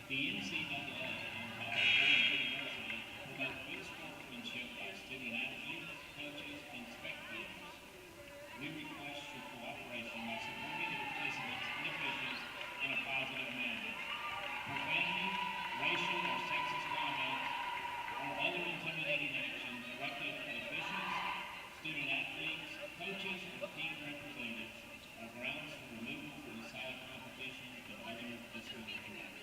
The NCAA and Colorado University promote good sportsmanship by student athletes, coaches, and spectators. We request your cooperation by supporting the participants and officials in a positive manner. Profanity, racial or sexist comments, or other intimidating actions directed at officials, student athletes, coaches, or team representatives are grounds for removal from the site of competition and other discriminatory actions.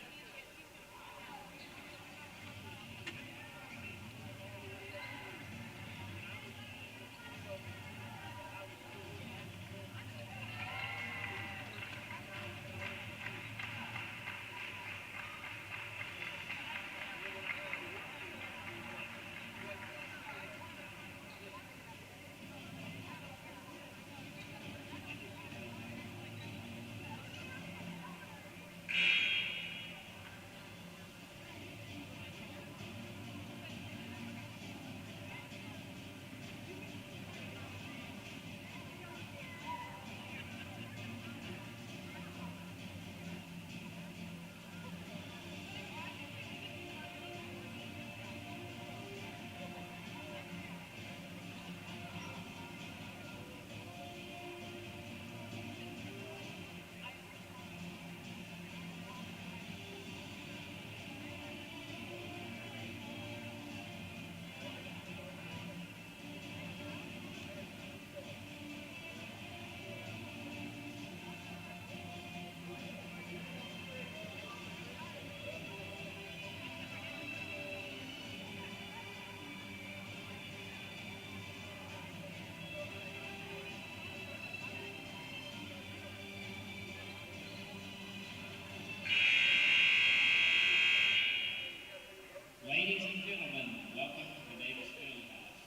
Ladies and gentlemen, welcome to the Davis Fieldhouse.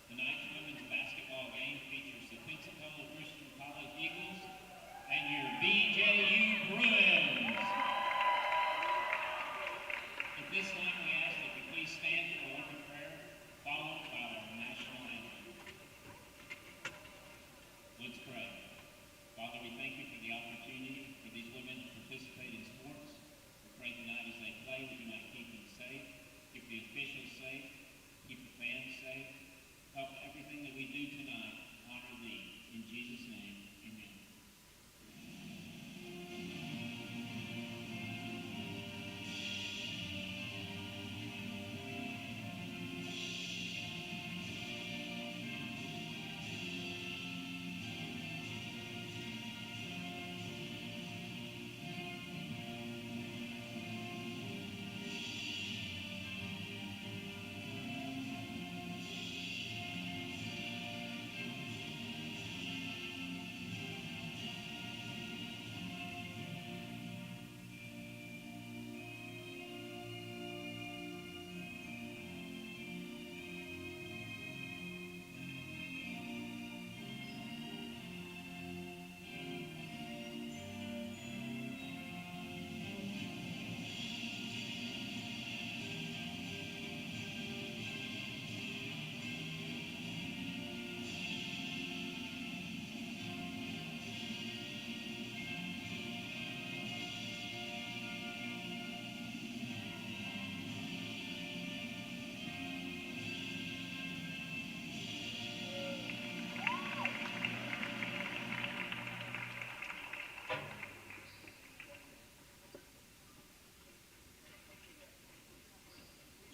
Tonight's women's basketball game features the Pensacola Christian College Eagles and your BJU Bruins. At this time, we ask that you please stand for a word of prayer, followed by our national anthem. Let's pray. Father, we thank you for the opportunity for these women to participate in sports. We pray tonight as they play that you might keep them safe. Keep the officials safe, keep the fans safe. Help everything that we do tonight honor thee. In Jesus' name, amen.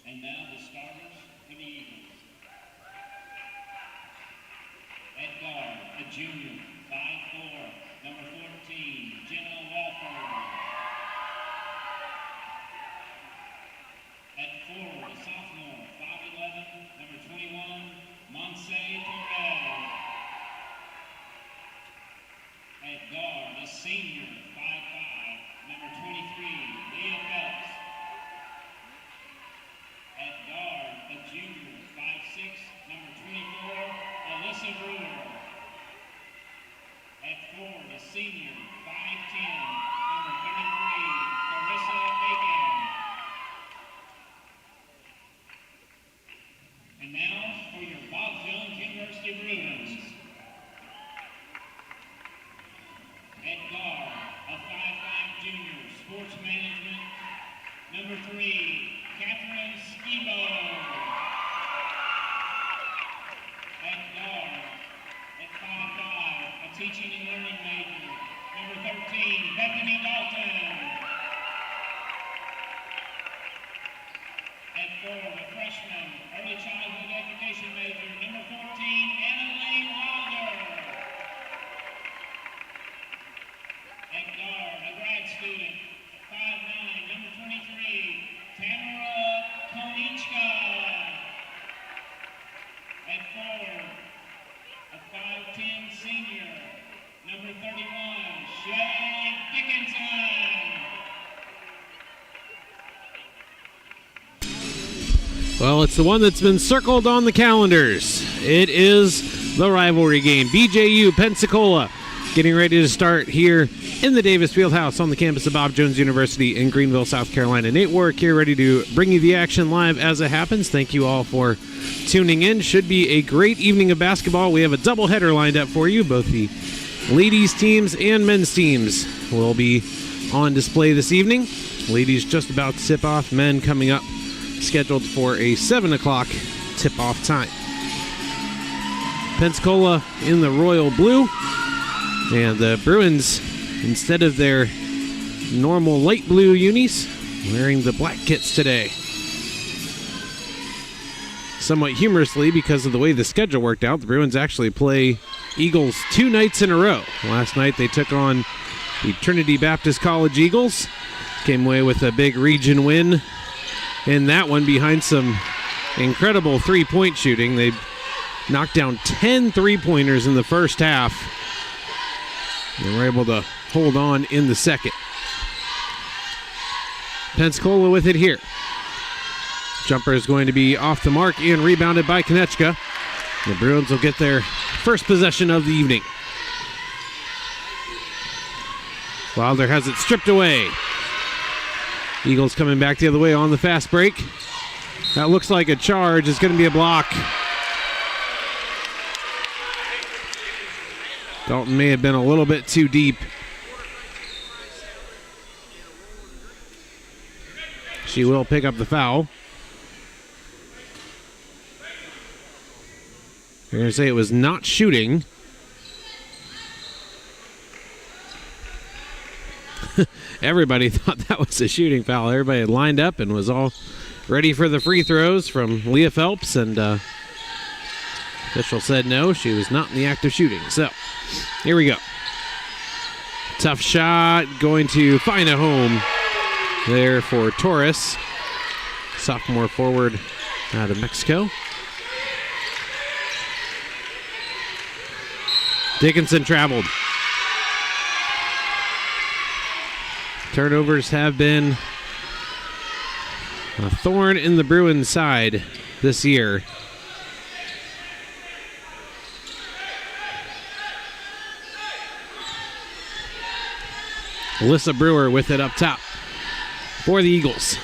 And now the starters for the Eagles. At guard, a junior, 5'4", number 14, Jenna Walford. At forward, a sophomore, 5'11", number 21, Monse Torres. At guard, a senior, 5'5", number 23, Leah Phelps. At guard, a junior, 5'6", number 24, Alyssa Brewer. At forward, a senior, 5'10", number 33, Clarissa Aiken. And now for your Bob Jones University Bruins. At guard, a 5'5" junior, sports management, number Number 3, Catherine Skibo. At guard, at 5'5", a teaching and learning major. Number 13, Bethany Dalton. At 4, a freshman, early childhood education major. Number 14, Anna Lane Wilder. At guard, a grad student, 5'9", number 23, Tamara Konichka. At 4, a 5'10" senior, number 31, Shay Dickinson. Well, it's the one that's been circled on the calendars. It is the rivalry game. BJU Pensacola getting ready to start here in the Davis Fieldhouse on the campus of Bob Jones University in Greenville, South Carolina. Nate Warwick here, ready to bring you the action live as it happens. Thank you all for tuning in. Should be a great evening of basketball. We have a doubleheader lined up for you. Both the ladies teams and men's teams will be on display this evening. Ladies just about to tip off. Men coming up, scheduled for a 7 o'clock tip-off time. Pensacola in the royal blue, and the Bruins, instead of their normal light blue unis, wearing the black kits today. Somewhat humorously, because of the way the schedule worked out, the Bruins actually play Eagles 2 nights in a row. Last night they took on the Trinity Baptist College Eagles, came away with a big region win in that one behind some incredible three-point shooting. They knocked down 10 three-pointers in the first half and were able to hold on in the second. Pensacola with it here. Jumper is going to be off the mark and rebounded by Konechka. The Bruins will get their first possession of the evening. Wilder has it stripped away. Eagles coming back the other way on the fast break. That looks like a charge. It's going to be a block. Dalton may have been a little bit too deep. She will pick up the foul. They're going to say it was not shooting. Everybody thought that was a shooting foul. Everybody had lined up and was all ready for the free throws from Leah Phelps, and official said no, she was not in the act of shooting. So, here we go. Tough shot, going to find a home there for Torres, sophomore forward out of Mexico. Dickinson traveled. Turnovers have been a thorn in the Bruins' side this year. Alyssa Brewer with it up top for the Eagles.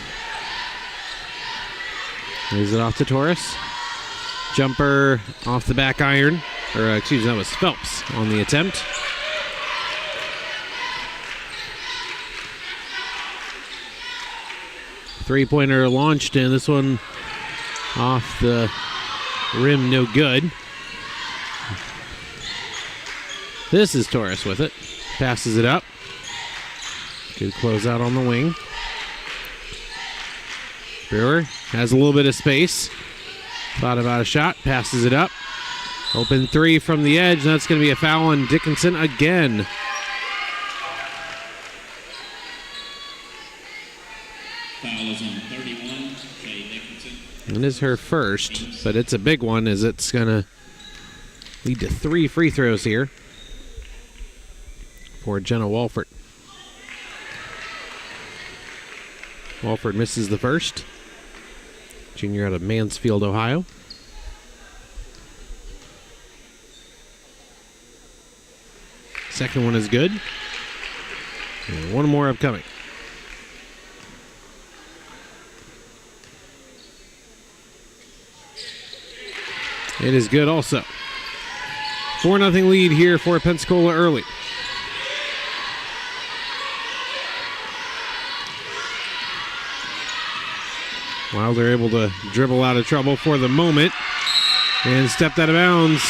Lays it off to Torres. Jumper off the back iron. Or, excuse me, that was Phelps on the attempt. Three-pointer launched, and this one off the rim, no good. This is Torres with it. Passes it up. Good closeout on the wing. Brewer has a little bit of space. Thought about a shot. Passes it up. Open three from the edge. That's going to be a foul on Dickinson again. Foul is on 31, Shay Dickinson. It is her first, but it's a big one as it's going to lead to 3 free throws here for Jenna Walford. Walford misses the first. Junior out of Mansfield, Ohio. Second one is good. And one more upcoming. It is good also. 4-0 lead here for Pensacola early. Wilder able to dribble out of trouble for the moment and stepped out of bounds.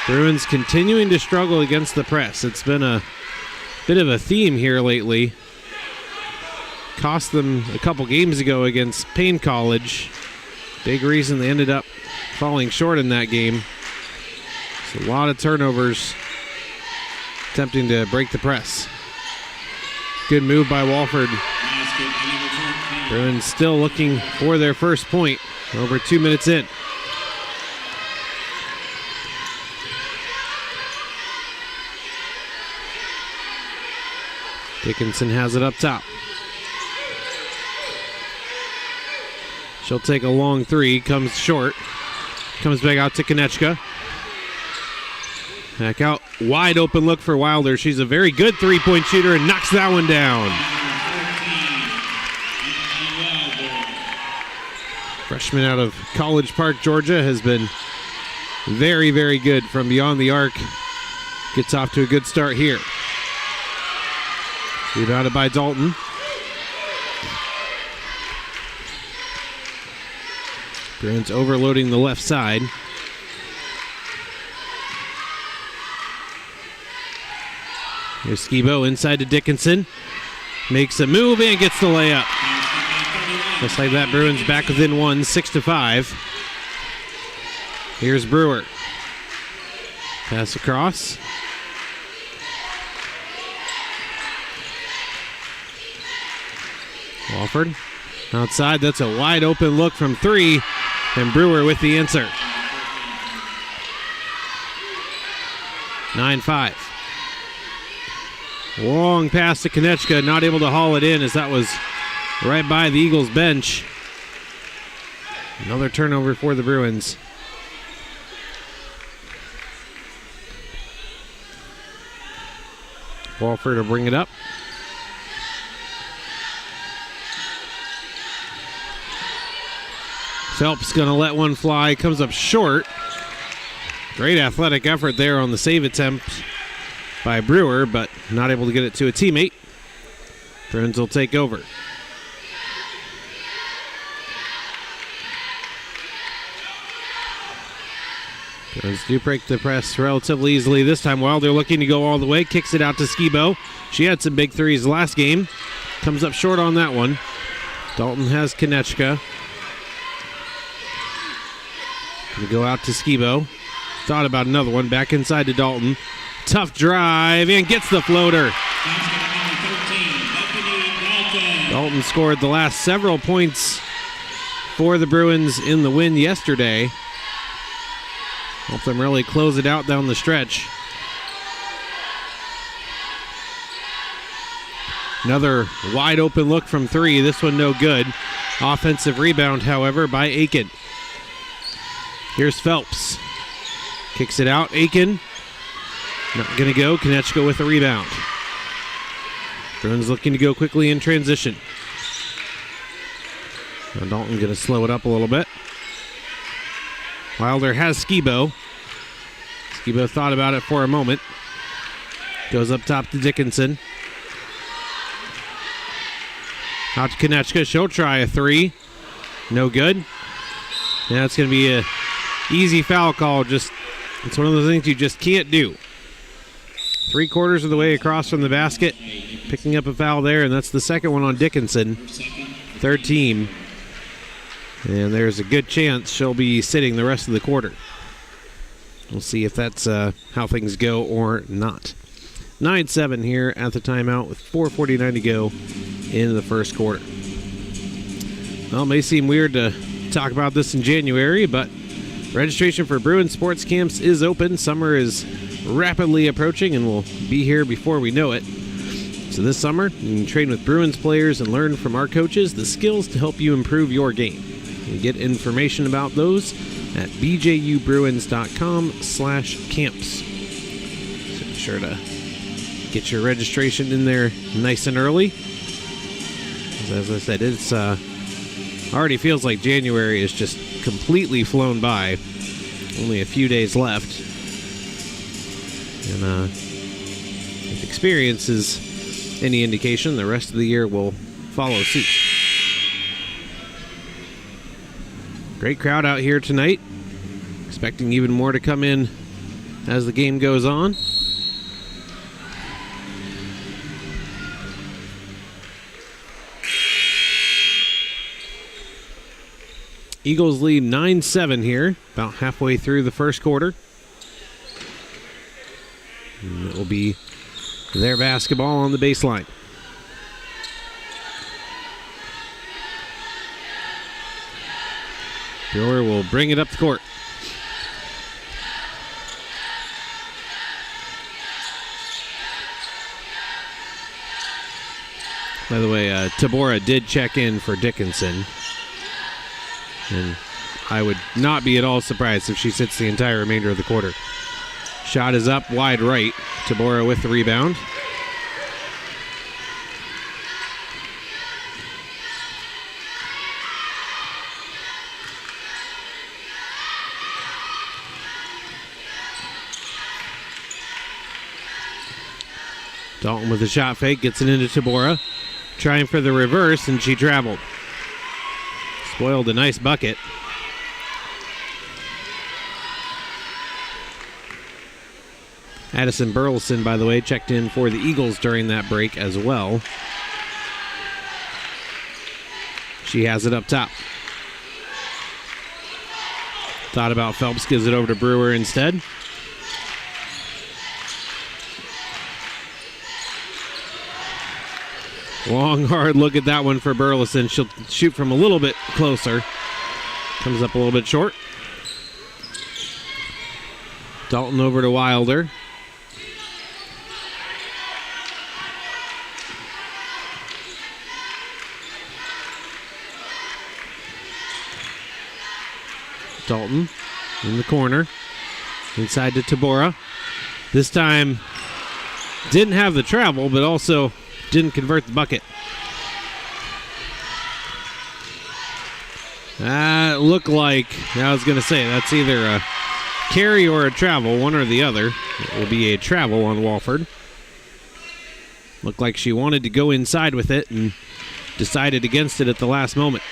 Bruins continuing to struggle against the press. It's been a bit of a theme here lately. Cost them a couple games ago against Payne College. Big reason they ended up falling short in that game. It's a lot of turnovers attempting to break the press. Good move by Walford. Bruins still looking for their first point over 2 minutes in. Dickinson has it up top. She'll take a long three, comes short. Comes back out to Konechka. Back out, wide open look for Wilder. She's a very good three-point shooter and knocks that one down. Freshman out of College Park, Georgia, has been very, very good from beyond the arc. Gets off to a good start here. Rebounded by Dalton. Bruins overloading the left side. Here's Skibo inside to Dickinson. Makes a move and gets the layup. Just like that, Bruins back within one, 6-5. Here's Brewer. Pass across. Walford outside. That's a wide open look from three. And Brewer with the answer. 9-5. Long pass to Konechka. Not able to haul it in as that was right by the Eagles bench. Another turnover for the Bruins. Walford will bring it up. Phelps going to let one fly. Comes up short. Great athletic effort there on the save attempt by Brewer, but not able to get it to a teammate. Bruins will take over. Bruins do break the press relatively easily this time. Wilder looking to go all the way. Kicks it out to Skibo. She had some big threes last game. Comes up short on that one. Dalton has Konechka. Gonna go out to Skibo. Thought about another one. Back inside to Dalton. Tough drive and gets the floater. Dalton scored the last several points for the Bruins in the win yesterday. Helped them really close it out down the stretch. Another wide open look from three. This one no good. Offensive rebound, however, by Aiken. Here's Phelps. Kicks it out. Aiken. Not going to go. Konechka with the rebound. Bruins looking to go quickly in transition. Now Dalton going to slow it up a little bit. Wilder has Skibo. Skibo thought about it for a moment. Goes up top to Dickinson. Out to Konechka. She'll try a three. No good. Now it's going to be a easy foul call. It's one of those things you just can't do. 3/4 of the way across from the basket. Picking up a foul there, and that's the second one on Dickinson. Third team. And there's a good chance she'll be sitting the rest of the quarter. We'll see if that's how things go or not. 9-7 here at the timeout with 4:49 to go in the first quarter. Well, it may seem weird to talk about this in January, but registration for Bruins sports camps is open. Summer is rapidly approaching and will be here before we know it. So this summer, you can train with Bruins players and learn from our coaches the skills to help you improve your game. You get information about those at bjubruins.com/camps. So be sure to get your registration in there nice and early. As I said, it's already feels like January is just completely flown by. Only a few days left. And if experience is any indication, the rest of the year will follow suit. Great crowd out here tonight. Expecting even more to come in as the game goes on. Eagles lead 9-7 here, about halfway through the first quarter. And it will be their basketball on the baseline. Brewer will bring it up the court. By the way, Tabora did check in for Dickinson. And I would not be at all surprised if she sits the entire remainder of the quarter. Shot is up, wide right. Tabora with the rebound. Dalton with a shot fake, gets it into Tabora. Trying for the reverse, and she traveled. Spoiled a nice bucket. Addison Burleson, by the way, checked in for the Eagles during that break as well. She has it up top. Thought about Phelps, gives it over to Brewer instead. Long, hard look at that one for Burleson. She'll shoot from a little bit closer. Comes up a little bit short. Dalton over to Wilder. Dalton in the corner. Inside to Tabora. This time didn't have the travel, but also didn't convert the bucket. Looked like, I was going to say, that's either a carry or a travel, one or the other. It will be a travel on Walford. Looked like she wanted to go inside with it and decided against it at the last moment.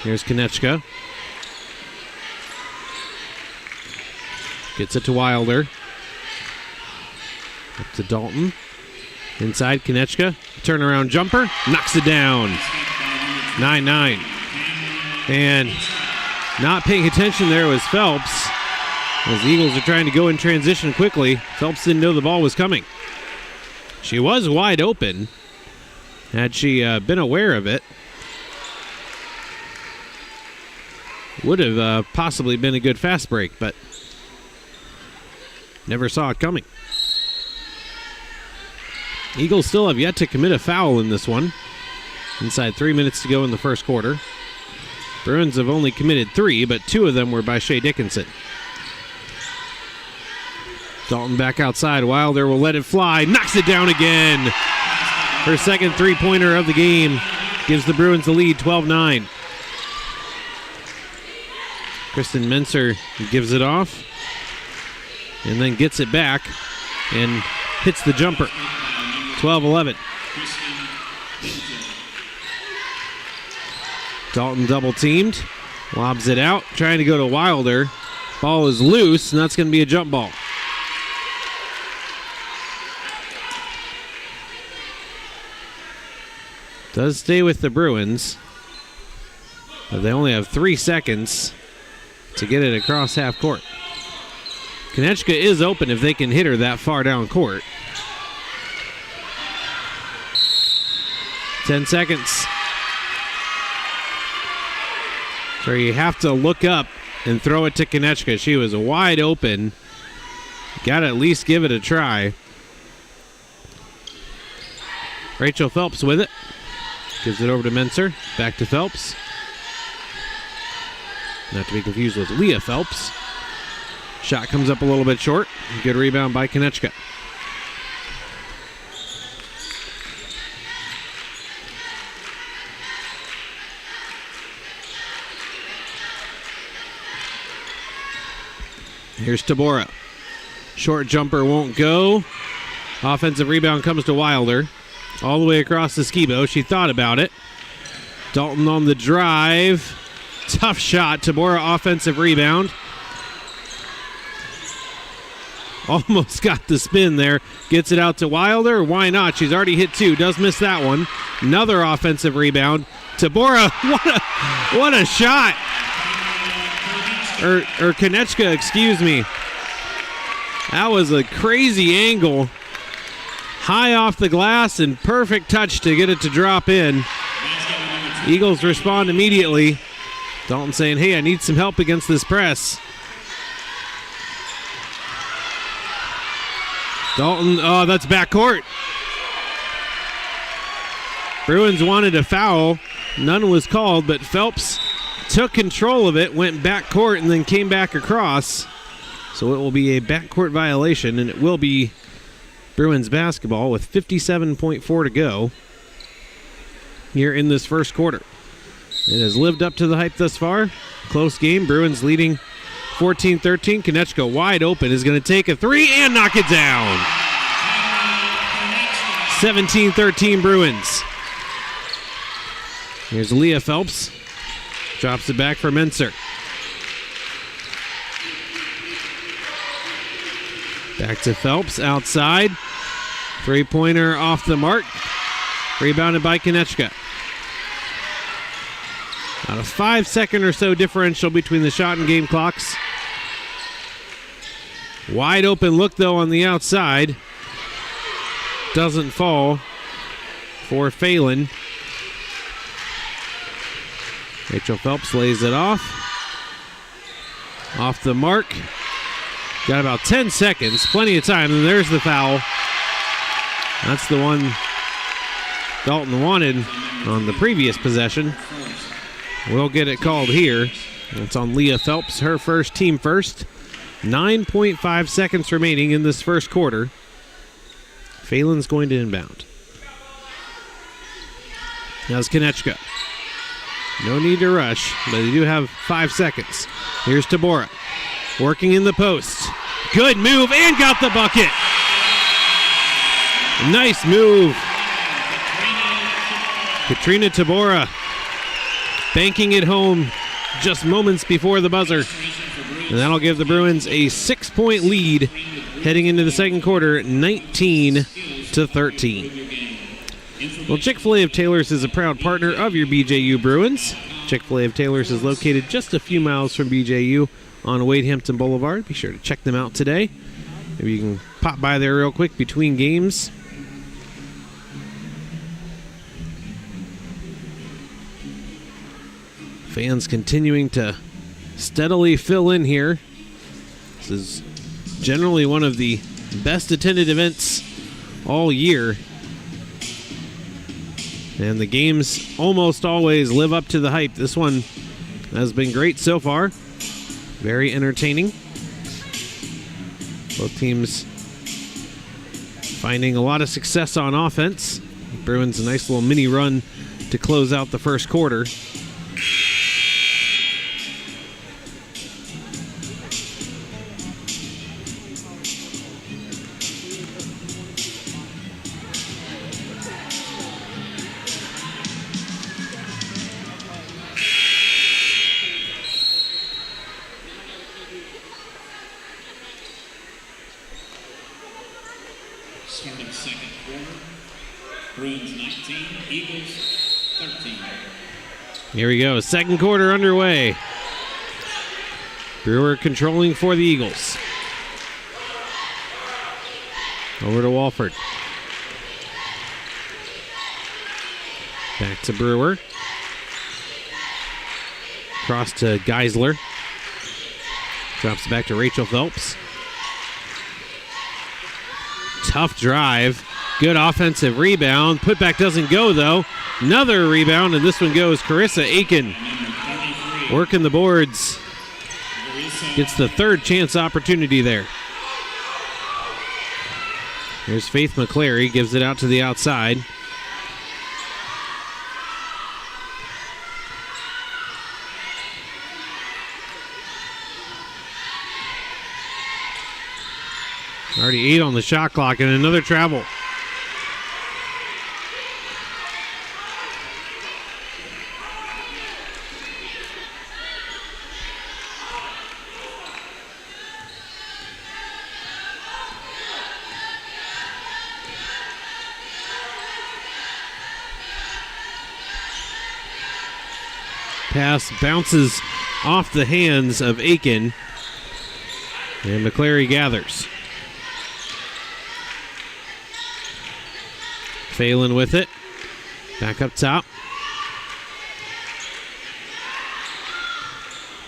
Here's Konechka. Gets it to Wilder. Up to Dalton. Inside, Konechka. Turnaround jumper. Knocks it down. 9-9. And not paying attention there was Phelps. As the Eagles are trying to go in transition quickly, Phelps didn't know the ball was coming. She was wide open. Had she been aware of it, would have possibly been a good fast break, but never saw it coming. Eagles still have yet to commit a foul in this one. Inside 3 minutes to go in the first quarter. Bruins have only committed 3, but 2 of them were by Shea Dickinson. Dalton back outside. Wilder will let it fly. Knocks it down again. Her second three-pointer of the game gives the Bruins the lead, 12-9. Kristen Menser gives it off and then gets it back and hits the jumper. 12-11. Dalton double-teamed. Lobs it out. Trying to go to Wilder. Ball is loose, and that's going to be a jump ball. Does stay with the Bruins. But they only have 3 seconds to get it across half court. Konechka is open if they can hit her that far down court. 10 seconds. So you have to look up and throw it to Konechka. She was wide open. Got to at least give it a try. Rachel Phelps with it. Gives it over to Menser. Back to Phelps. Not to be confused with Leah Phelps. Shot comes up a little bit short. Good rebound by Konechka. Here's Tabora. Short jumper won't go. Offensive rebound comes to Wilder. All the way across the Skibo. She thought about it. Dalton on the drive. Tough shot. Tabora offensive rebound. Almost got the spin there. Gets it out to Wilder. Why not? She's already hit 2. Does miss that one. Another offensive rebound. Tabora, what a shot. Or Konechka, excuse me. That was a crazy angle. High off the glass and perfect touch to get it to drop in. Eagles respond immediately. Dalton saying, hey, I need some help against this press. Dalton, oh, that's backcourt. Bruins wanted a foul. None was called, but Phelps took control of it, went backcourt, and then came back across. So it will be a backcourt violation, and it will be Bruins basketball with 57.4 to go here in this first quarter. It has lived up to the hype thus far. Close game. Bruins leading 14-13. Konechka wide open is going to take a 3 and knock it down. 17-13 Bruins. Here's Leah Phelps. Drops it back for Menser. Back to Phelps outside. Three-pointer off the mark. Rebounded by Konechka. About a 5-second or so differential between the shot and game clocks. Wide open look, though, on the outside. Doesn't fall for Phelan. Rachel Phelps lays it off. Off the mark. Got about 10 seconds. Plenty of time. And there's the foul. That's the one Dalton wanted on the previous possession. We'll get it called here. It's on Leah Phelps, her first, team first. 9.5 seconds remaining in this first quarter. Phelan's going to inbound. Now's Konechka. No need to rush, but they do have 5 seconds. Here's Tabora. Working in the post. Good move and got the bucket. Nice move. Katrina Tabora banking it home just moments before the buzzer. And that'll give the Bruins a 6-point lead heading into the second quarter, 19-13. Well, Chick-fil-A of Taylor's is a proud partner of your BJU Bruins. Chick-fil-A of Taylor's is located just a few miles from BJU on Wade Hampton Boulevard. Be sure to check them out today. Maybe you can pop by there real quick between games. Fans continuing to steadily fill in here. This is generally one of the best attended events all year. And the games almost always live up to the hype. This one has been great so far. Very entertaining. Both teams finding a lot of success on offense. Bruins a nice little mini run to close out the first quarter. Starting second quarter, Bruins 19, Eagles 13. Here we go, second quarter underway. Brewer controlling for the Eagles. Over to Walford. Back to Brewer. Cross to Geisler. Drops back to Rachel Phelps. Tough drive. Good offensive rebound. Putback doesn't go, though. Another rebound, and this one goes Carissa Aiken. Working the boards. Gets the third chance opportunity there. Here's Faith McClary. Gives it out to the outside. Already 8 on the shot clock and another travel. Pass bounces off the hands of Aiken. And McClary gathers. Phelan with it. Back up top.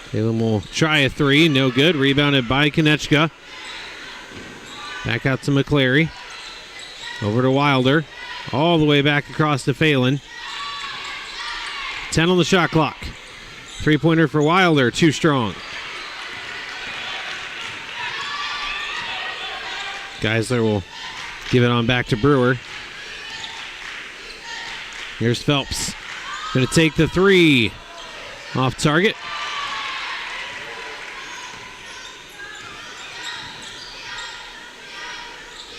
Phelan will try a three. No good. Rebounded by Konechka. Back out to McClary. Over to Wilder. All the way back across to Phelan. 10 on the shot clock. Three-pointer for Wilder. Too strong. Geisler will give it on back to Brewer. Here's Phelps. Going to take the three. Off target.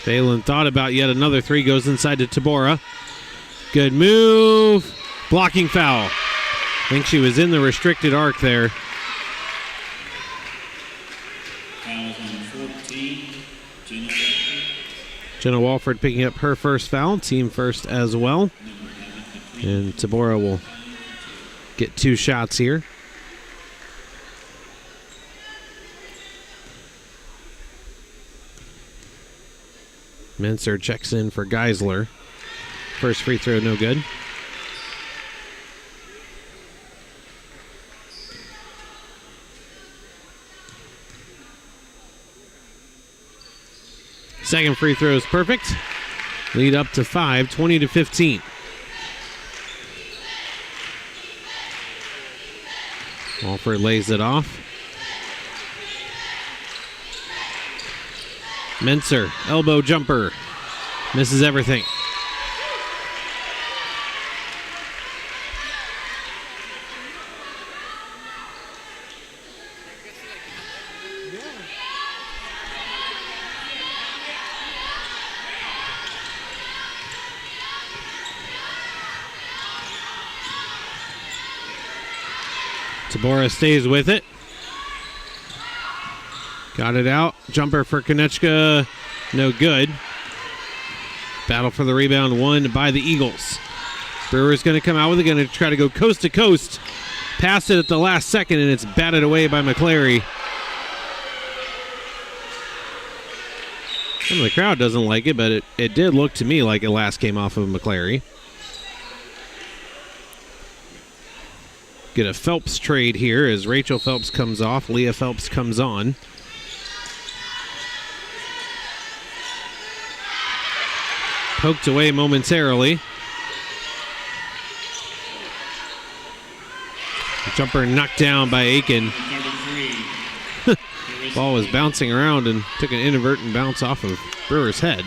Phelan thought about yet another three. Goes inside to Tabora. Good move. Blocking foul. I think she was in the restricted arc there. Fouls on 14. Jenna Walford picking up her first foul. Team first as well. And Tabora will get 2 shots here. Menser checks in for Geisler. First free throw, no good. Second free throw is perfect. Lead up to 5, 20-15. Walford lays it off. Menser, elbow jumper. Misses everything. Tabora stays with it. Got it out. Jumper for Konechka. No good. Battle for the rebound won by the Eagles. Brewer's going to come out with it. Going to try to go coast to coast. Passed it at the last second, and it's batted away by McClary. Some of the crowd doesn't like it, but it did look to me like it last came off of McClary. Get a Phelps trade here as Rachel Phelps comes off. Leah Phelps comes on. Poked away momentarily. Jumper knocked down by Aiken. Ball was bouncing around and took an inadvertent bounce off of Brewer's head.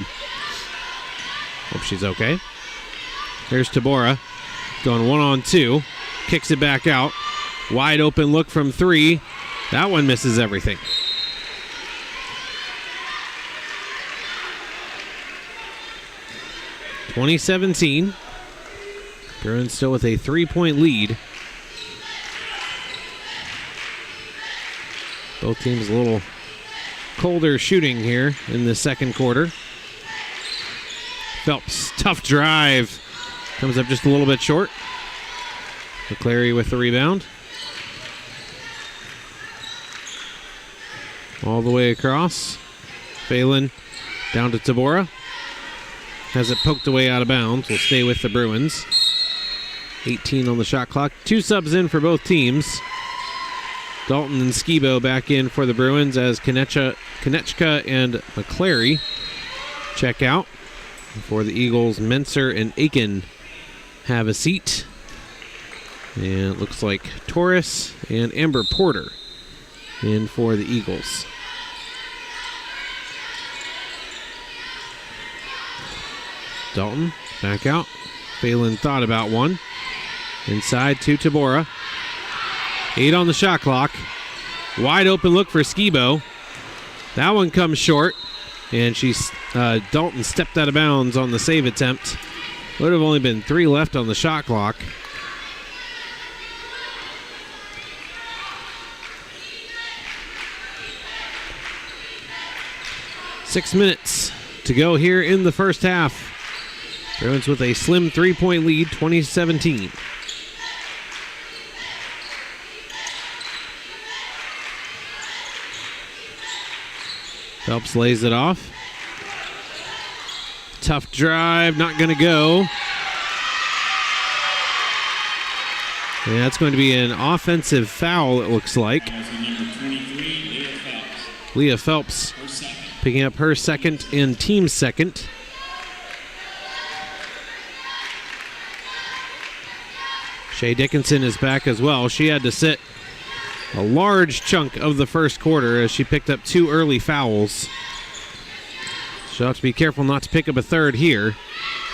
Hope she's okay. Here's Tabora going 1-on-2. Kicks it back out. Wide open look from 3. That one misses everything. (2017). Bruins still with a 3-point lead. Both teams a little colder shooting here in the second quarter. Phelps, tough drive. Comes up just a little bit short. McClary with the rebound. All the way across. Phelan down to Tabora. Has it poked away out of bounds. Will stay with the Bruins. 18 on the shot clock. 2 subs in for both teams. Dalton and Skibo back in for the Bruins as Konechka and McClary check out. For the Eagles, Menser and Aiken have a seat. And it looks like Torres and Amber Porter in for the Eagles. Dalton back out. Phelan thought about one. Inside to Tabora. 8 on the shot clock. Wide open look for Skibo. That one comes short. And Dalton stepped out of bounds on the save attempt. Would have only been 3 left on the shot clock. Six minutes to go here in the first half. Bruins with a slim 3-point lead, 20-17. Phelps lays it off. Tough drive, not going to go. And that's going to be an offensive foul, it looks like. Leah Phelps picking up her second and team second. Shea Dickinson is back as well. She had to sit a large chunk of the first quarter as she picked up 2 early fouls. She'll have to be careful not to pick up a third here.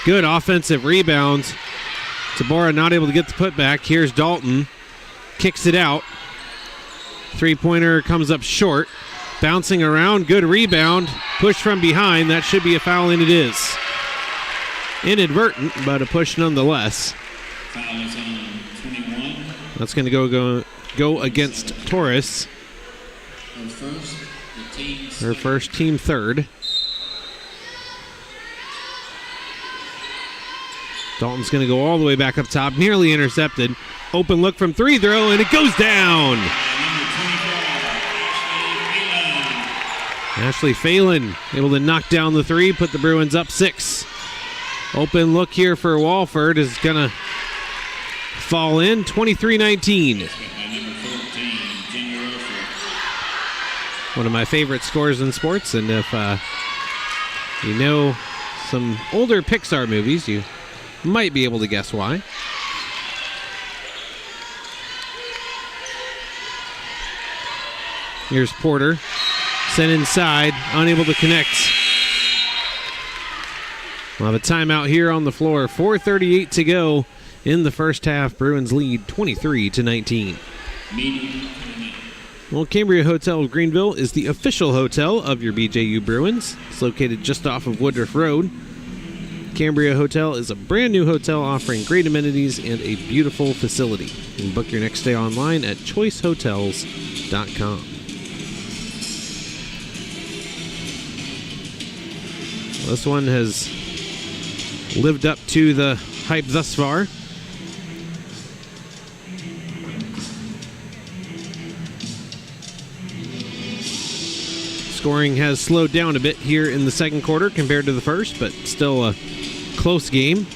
Good offensive rebound. Tabora not able to get the putback. Here's Dalton. Kicks it out. Three-pointer comes up short. Bouncing around. Good rebound. Push from behind. That should be a foul, and it is. Inadvertent, but a push nonetheless. Foul is on 21. That's going to go against Torres. Her first, team third. Dalton's going to go all the way back up top, nearly intercepted. Open look from three throw, and it goes down. Ashley Phelan able to knock down the three, put the Bruins up 6. Open look here for Walford is going to fall in, 23-19. One of my favorite scores in sports, and if you know some older Pixar movies, you might be able to guess why. Here's Porter. Sent inside, unable to connect. We'll have a timeout here on the floor. 4:38 to go in the first half. Bruins lead 23-19. Well, Cambria Hotel of Greenville is the official hotel of your BJU Bruins. It's located just off of Woodruff Road. Cambria Hotel is a brand new hotel offering great amenities and a beautiful facility. You can book your next stay online at choicehotels.com. This one has lived up to the hype thus far. Scoring has slowed down a bit here in the second quarter compared to the first, but still a close game.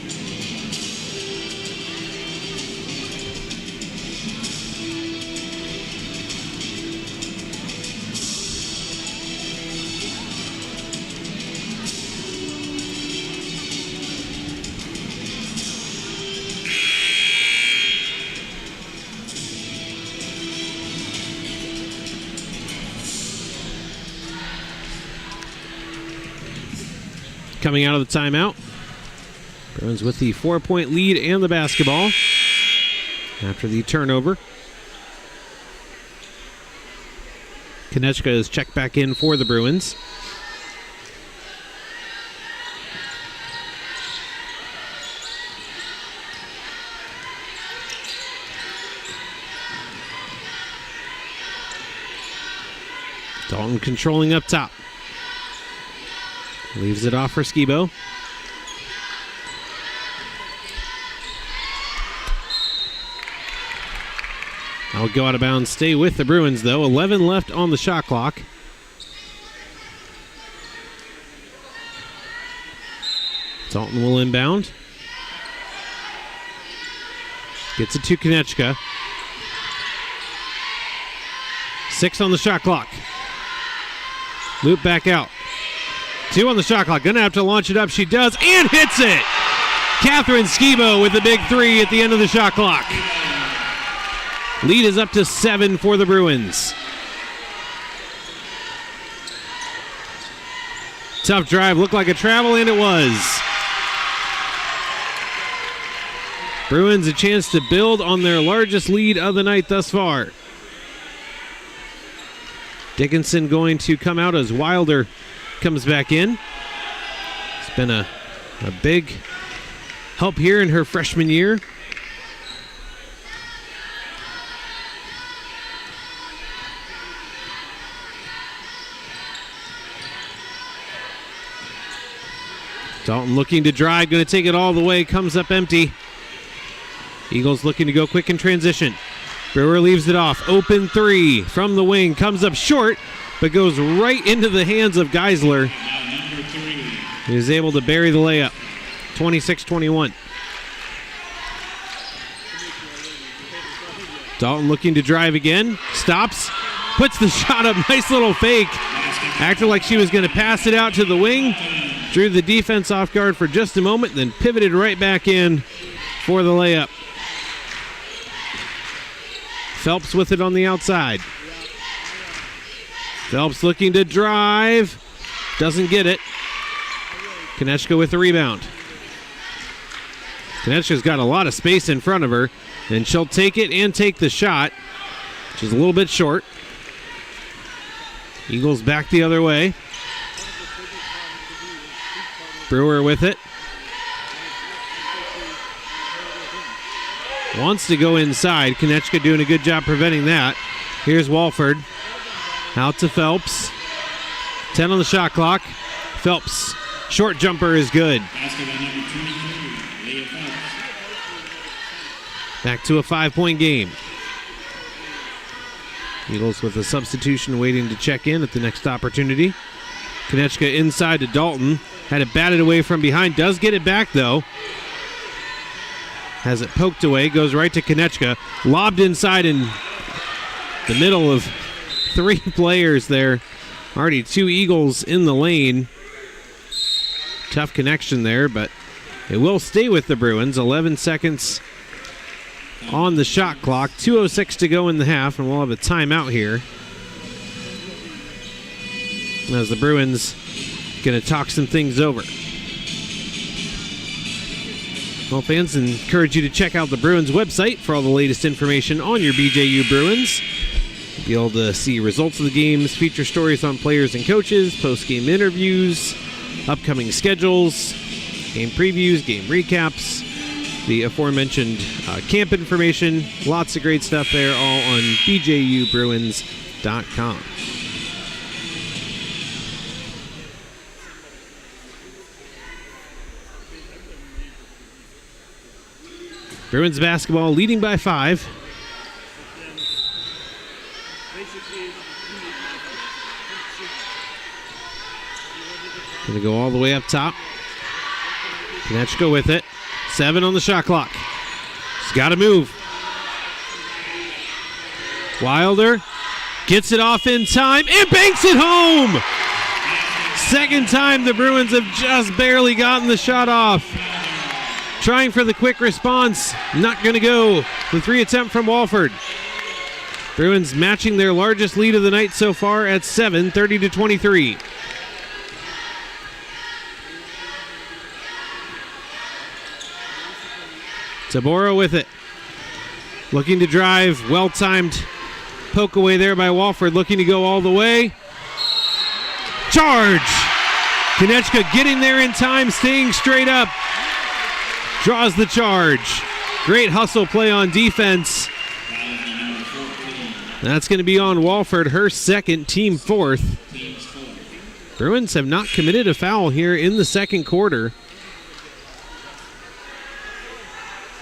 Coming out of the timeout. Bruins with the 4-point lead and the basketball after the turnover. Konechka is checked back in for the Bruins. Dalton controlling up top. Leaves it off for Skibo. I'll go out of bounds. Stay with the Bruins, though. 11 left on the shot clock. Dalton will inbound. Gets it to Konechka. 6 on the shot clock. Loop back out. 2 on the shot clock. Gonna have to launch it up. She does and hits it. Catherine Skibo with the big 3 at the end of the shot clock. Lead is up to 7 for the Bruins. Tough drive. Looked like a travel, and it was. Bruins a chance to build on their largest lead of the night thus far. Dickinson going to come out as Wilder comes back in. It's been a big help here in her freshman year. Dalton looking to drive, going to take it all the way, comes up empty. Eagles looking to go quick in transition. Brewer leaves it off. Open 3 from the wing, comes up short. but goes right into the hands of Geisler. Now number 3. He was able to bury the layup. 26-21. Dalton looking to drive again. Stops. Puts the shot up. Nice little fake. Acted like she was going to pass it out to the wing. Drew the defense off guard for just a moment, then pivoted right back in for the layup. Phelps with it on the outside. Phelps looking to drive. Doesn't get it. Konechka with the rebound. Konechka's got a lot of space in front of her, and she'll take it and take the shot, which is a little bit short. Eagles back the other way. Brewer with it. Wants to go inside. Konechka doing a good job preventing that. Here's Walford. Out to Phelps. 10 on the shot clock. Phelps. Short jumper is good. Basketball number 22, Leah Phelps. Back to a 5-point game. Eagles with a substitution waiting to check in at the next opportunity. Konechka inside to Dalton. Had it batted away from behind. Does get it back, though. Has it poked away. Goes right to Konechka. Lobbed inside in the middle of 3 players there. Already 2 Eagles in the lane. Tough connection there, but it will stay with the Bruins. 11 seconds on the shot clock. 2:06 to go in the half, and we'll have a timeout here. As the Bruins going to talk some things over. Well, fans, encourage you to check out the Bruins website for all the latest information on your BJU Bruins. You'll be able to see results of the games, feature stories on players and coaches, post-game interviews, upcoming schedules, game previews, game recaps, the aforementioned camp information. Lots of great stuff there, all on bjubruins.com. Bruins basketball leading by 5. Going to go all the way up top. Konechka with it. 7 on the shot clock. She's got to move. Wilder gets it off in time and banks it home. Second time the Bruins have just barely gotten the shot off. Trying for the quick response. Not going to go. The 3 attempt from Walford. Bruins matching their largest lead of the night so far at 7, 30-23. Tabora with it. Looking to drive. Well-timed poke away there by Walford. Looking to go all the way. Charge! Konechka getting there in time, staying straight up. Draws the charge. Great hustle play on defense. That's going to be on Walford, her second, team 4th. Bruins have not committed a foul here in the second quarter.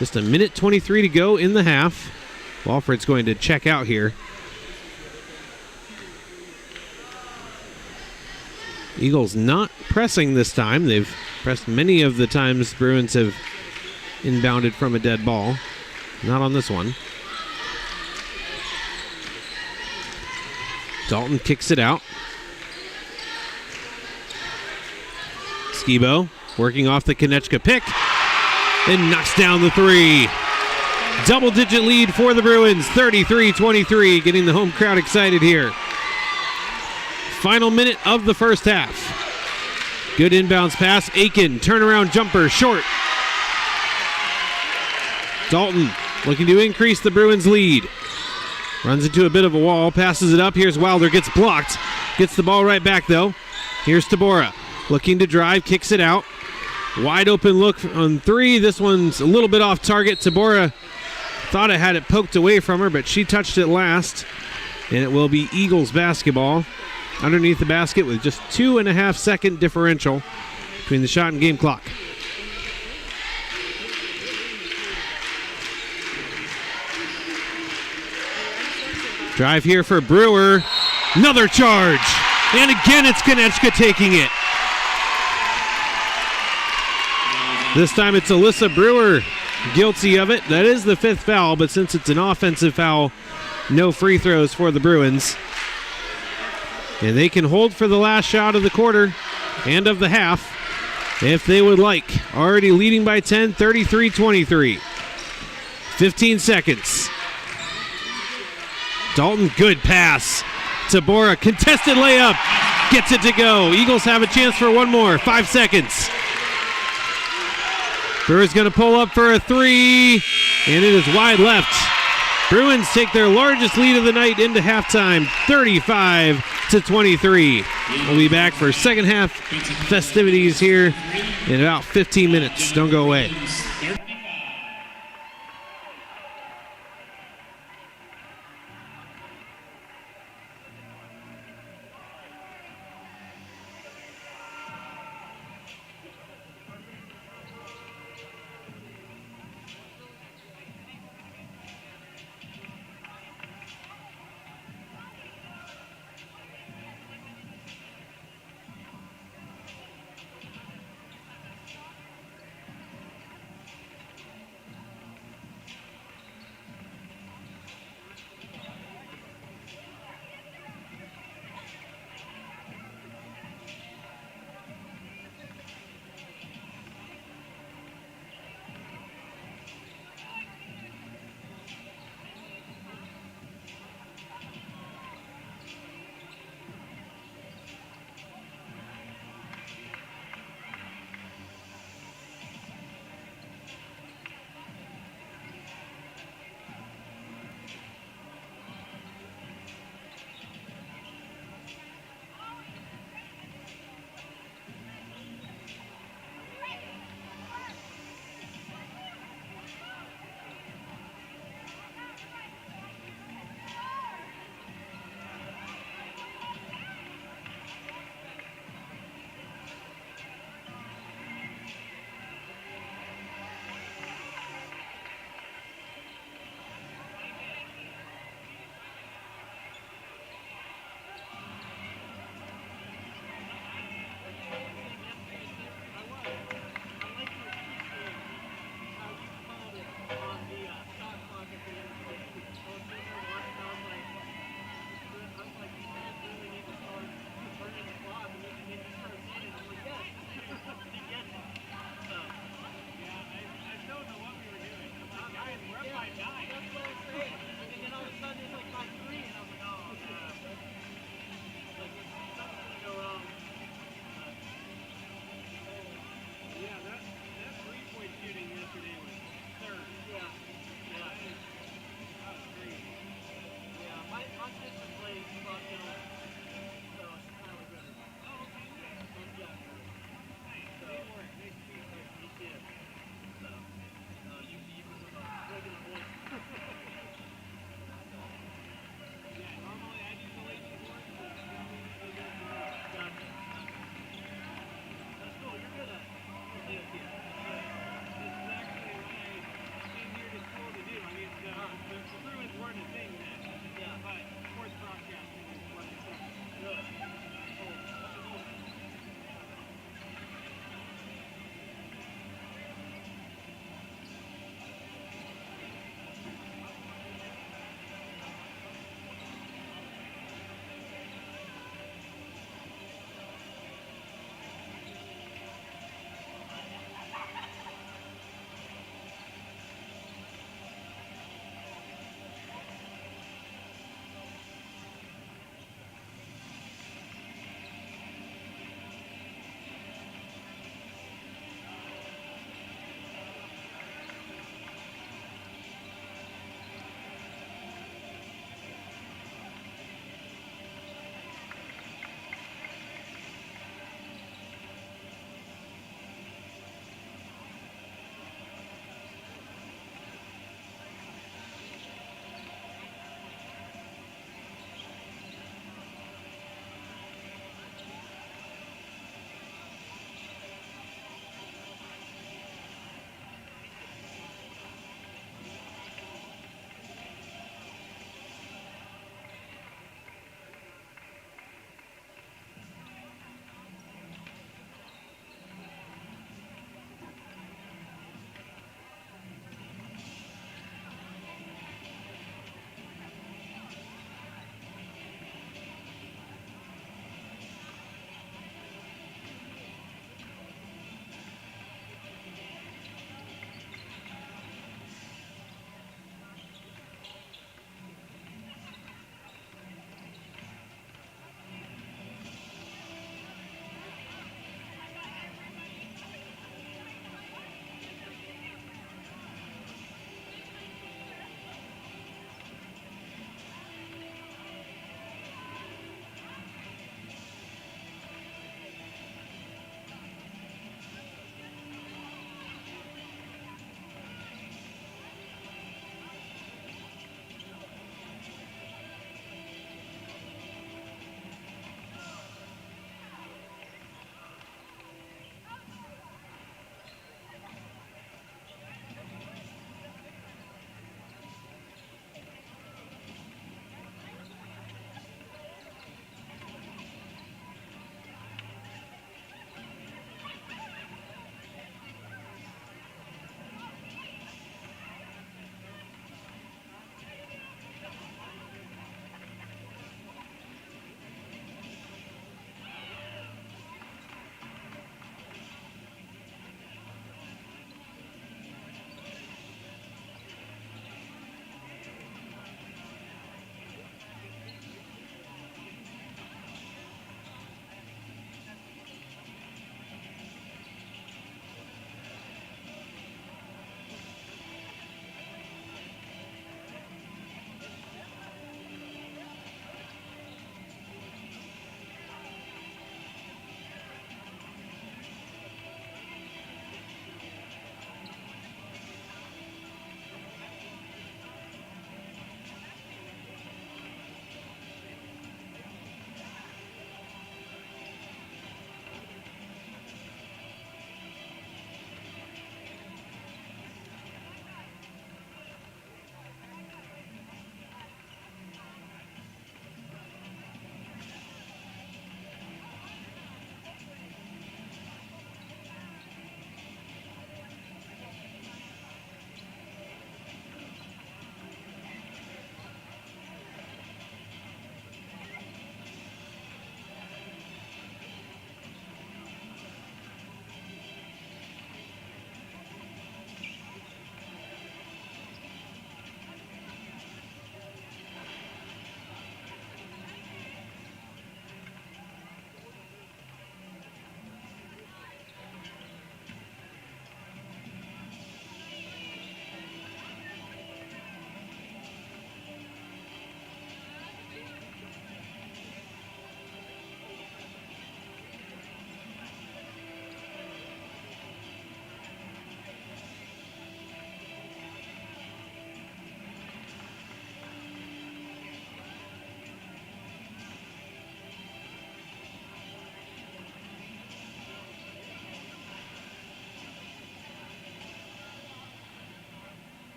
Just a minute 23 to go in the half. Walford's going to check out here. Eagles not pressing this time. They've pressed many of the times Bruins have inbounded from a dead ball. Not on this one. Dalton kicks it out. Skibo working off the Konechka pick and knocks down the 3. Double-digit lead for the Bruins, 33-23, getting the home crowd excited here. Final minute of the first half. Good inbounds pass. Aiken, turnaround jumper, short. Dalton looking to increase the Bruins' lead. Runs into a bit of a wall, passes it up. Here's Wilder, gets blocked. Gets the ball right back, though. Here's Tabora. Looking to drive, kicks it out. Wide open look on 3. This one's a little bit off target. Tabora thought it had it poked away from her, but she touched it last. And it will be Eagles basketball underneath the basket with just 2.5 second differential between the shot and game clock. Drive here for Brewer. Another charge. And again, it's Konechka taking it. This time it's Alyssa Brewer guilty of it. That is the 5th foul, but since it's an offensive foul, no free throws for the Bruins. And they can hold for the last shot of the quarter and of the half if they would like. Already leading by 10, 33-23. 15 seconds. Dalton, good pass. Tabora, contested layup. Gets it to go. Eagles have a chance for one more. 5 seconds. Brewers going to pull up for a 3, and it is wide left. Bruins take their largest lead of the night into halftime, 35-23. We'll be back for second half festivities here in about 15 minutes. Don't go away.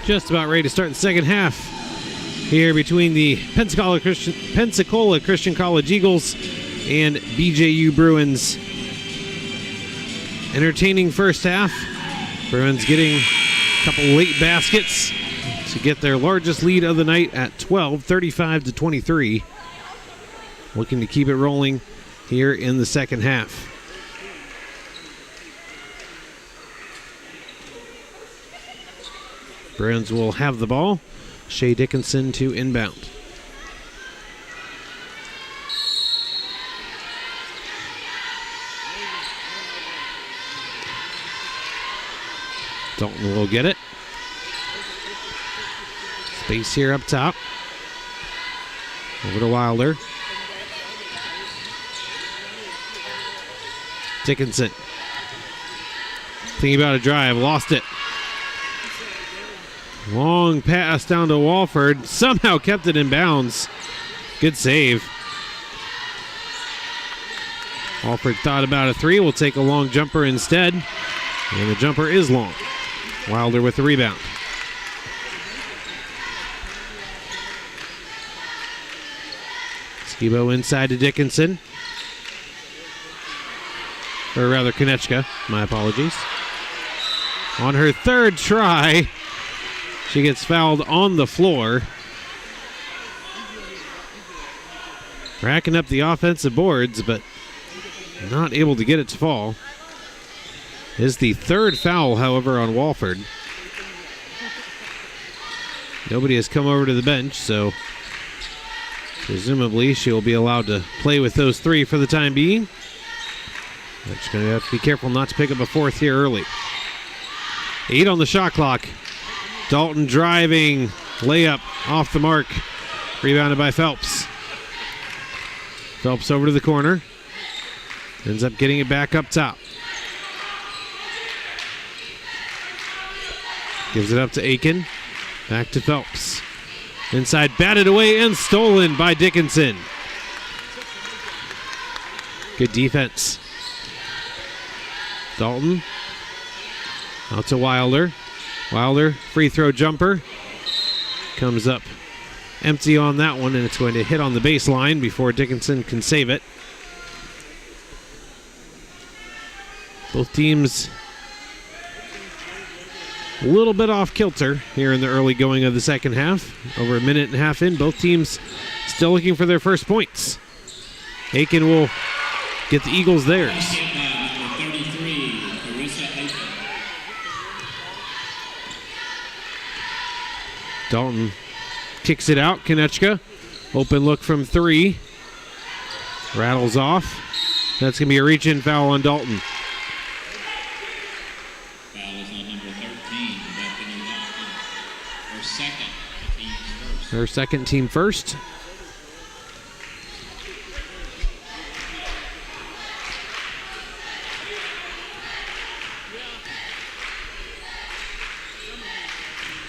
Just about ready to start the second half here between the Pensacola Christian College Eagles and BJU Bruins. Entertaining first half. Bruins getting a couple late baskets to get their largest lead of the night at 12, 35-23. Looking to keep it rolling here in the second half. Bruins will have the ball. Shea Dickinson to inbound. Dalton will get it. Space here up top. Over to Wilder. Dickinson. Thinking about a drive, lost it. Long pass down to Walford. Somehow kept it in bounds. Good save. Walford thought about a three. Will take a long jumper instead. And the jumper is long. Wilder with the rebound. Skibo inside to Dickinson. Or rather, Konechka. My apologies. On her third try, she gets fouled on the floor. Racking up the offensive boards, but not able to get it to fall. Is the third foul, however, on Walford. Nobody has come over to the bench, so presumably she'll be allowed to play with those three for the time being. But she's going to have to be careful not to pick up a fourth here early. 8 on the shot clock. Dalton driving, layup off the mark. Rebounded by Phelps. Phelps over to the corner. Ends up getting it back up top. Gives it up to Aiken. Back to Phelps. Inside, batted away and stolen by Dickinson. Good defense. Dalton. Out to Wilder. Wilder, free throw jumper. Comes up empty on that one, and it's going to hit on the baseline before Dickinson can save it. Both teams a little bit off kilter here in the early going of the second half. Over a minute and a half in, both teams still looking for their first points. Aiken will get the Eagles theirs. Dalton kicks it out. Konechka. Open look from three. Rattles off. That's going to be a reach-in foul on Dalton. Foul is on number 13. Her second. Team's first. Her second, team first.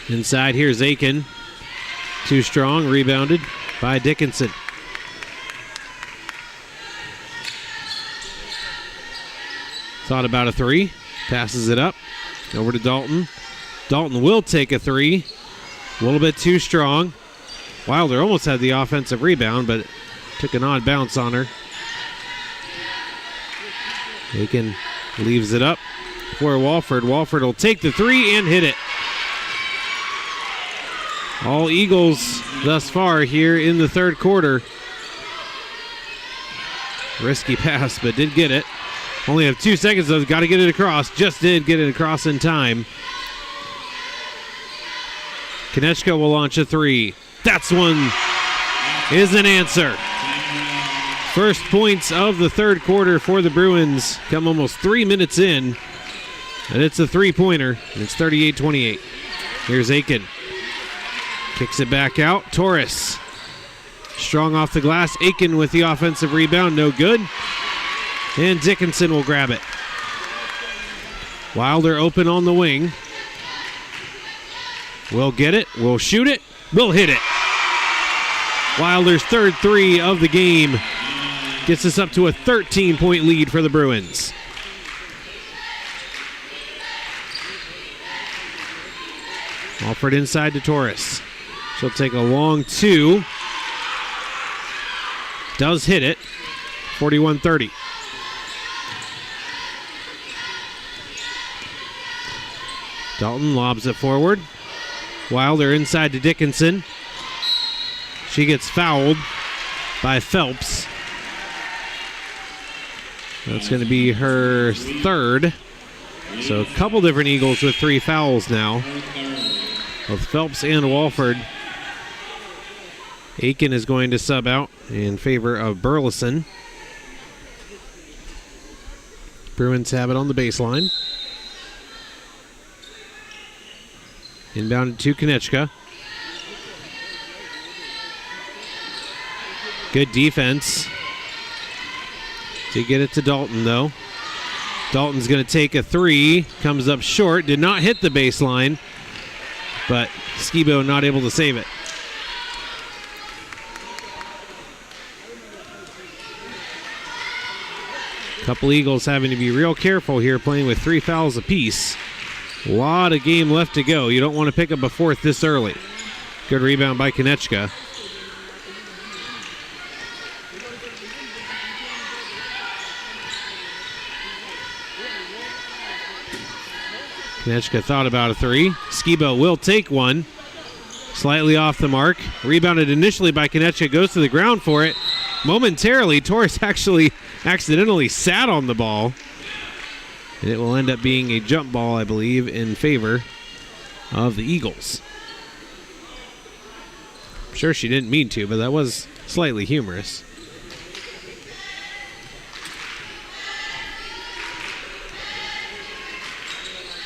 Inside, here's Aiken. Too strong, rebounded by Dickinson. Thought about a three, passes it up, over to Dalton. Dalton will take a three, a little bit too strong. Wilder almost had the offensive rebound, but took an odd bounce on her. Aiken leaves it up for Walford. Walford will take the three and hit it. All Eagles thus far here in the third quarter. Risky pass, but did get it. Only have 2 seconds though, got to get it across. Just did get it across in time. Konechka will launch a three. That's one is an answer. First points of the third quarter for the Bruins come almost 3 minutes in. And it's a three-pointer, and it's 38-28. Here's Aiken. Kicks it back out. Torres. Strong off the glass. Aiken with the offensive rebound. No good. And Dickinson will grab it. Wilder open on the wing. We'll get it. We'll shoot it. We'll hit it. Wilder's third three of the game gets us up to a 13-point lead for the Bruins. Offered inside to Torres. She'll take a long two. Does hit it. 41-30. Dalton lobs it forward. Wilder inside to Dickinson. She gets fouled by Phelps. That's going to be her third. So a couple different Eagles with 3 fouls now. Both Phelps and Walford. Aiken is going to sub out in favor of Burleson. Bruins have it on the baseline. Inbounded to Konechka. Good defense. To get it to Dalton, though. Dalton's going to take a 3. Comes up short. Did not hit the baseline. But Skibo not able to save it. Couple Eagles having to be real careful here, playing with 3 fouls apiece. A lot of game left to go. You don't want to pick up a 4th this early. Good rebound by Konechka. Konechka thought about a 3. Skibo will take one. Slightly off the mark. Rebounded initially by Konechka. Goes to the ground for it. Momentarily, Torres actually accidentally sat on the ball. And it will end up being a jump ball, I believe, in favor of the Eagles. I'm sure she didn't mean to, but that was slightly humorous.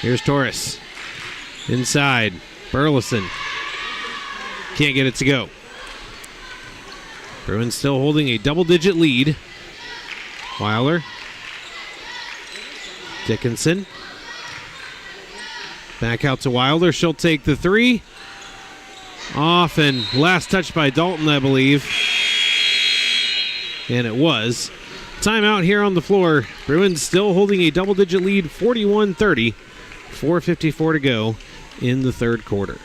Here's Torres. Inside. Burleson. Can't get it to go. Bruins still holding a double-digit lead. Weiler. Dickinson. Back out to Wilder. She'll take the 3. Off and last touch by Dalton, I believe. And it was. Timeout here on the floor. Bruins still holding a double-digit lead, 41-30. 4:54 to go in the third quarter.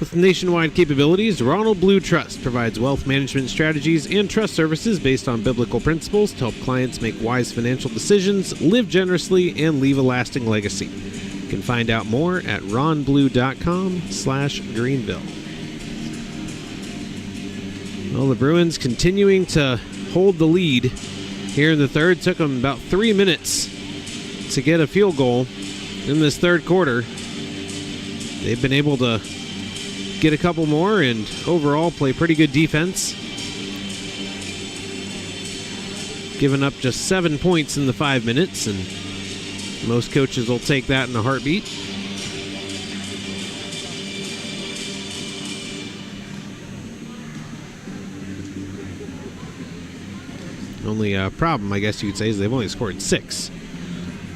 With nationwide capabilities, Ronald Blue Trust provides wealth management strategies and trust services based on biblical principles to help clients make wise financial decisions, live generously, and leave a lasting legacy. You can find out more at ronblue.com/Greenville. Well, the Bruins continuing to hold the lead here in the third. Took them about 3 minutes to get a field goal in this third quarter. They've been able to get a couple more and overall play pretty good defense. Giving up just 7 points in the 5 minutes, and most coaches will take that in a heartbeat. Only problem, I guess you could say, is they've only scored 6.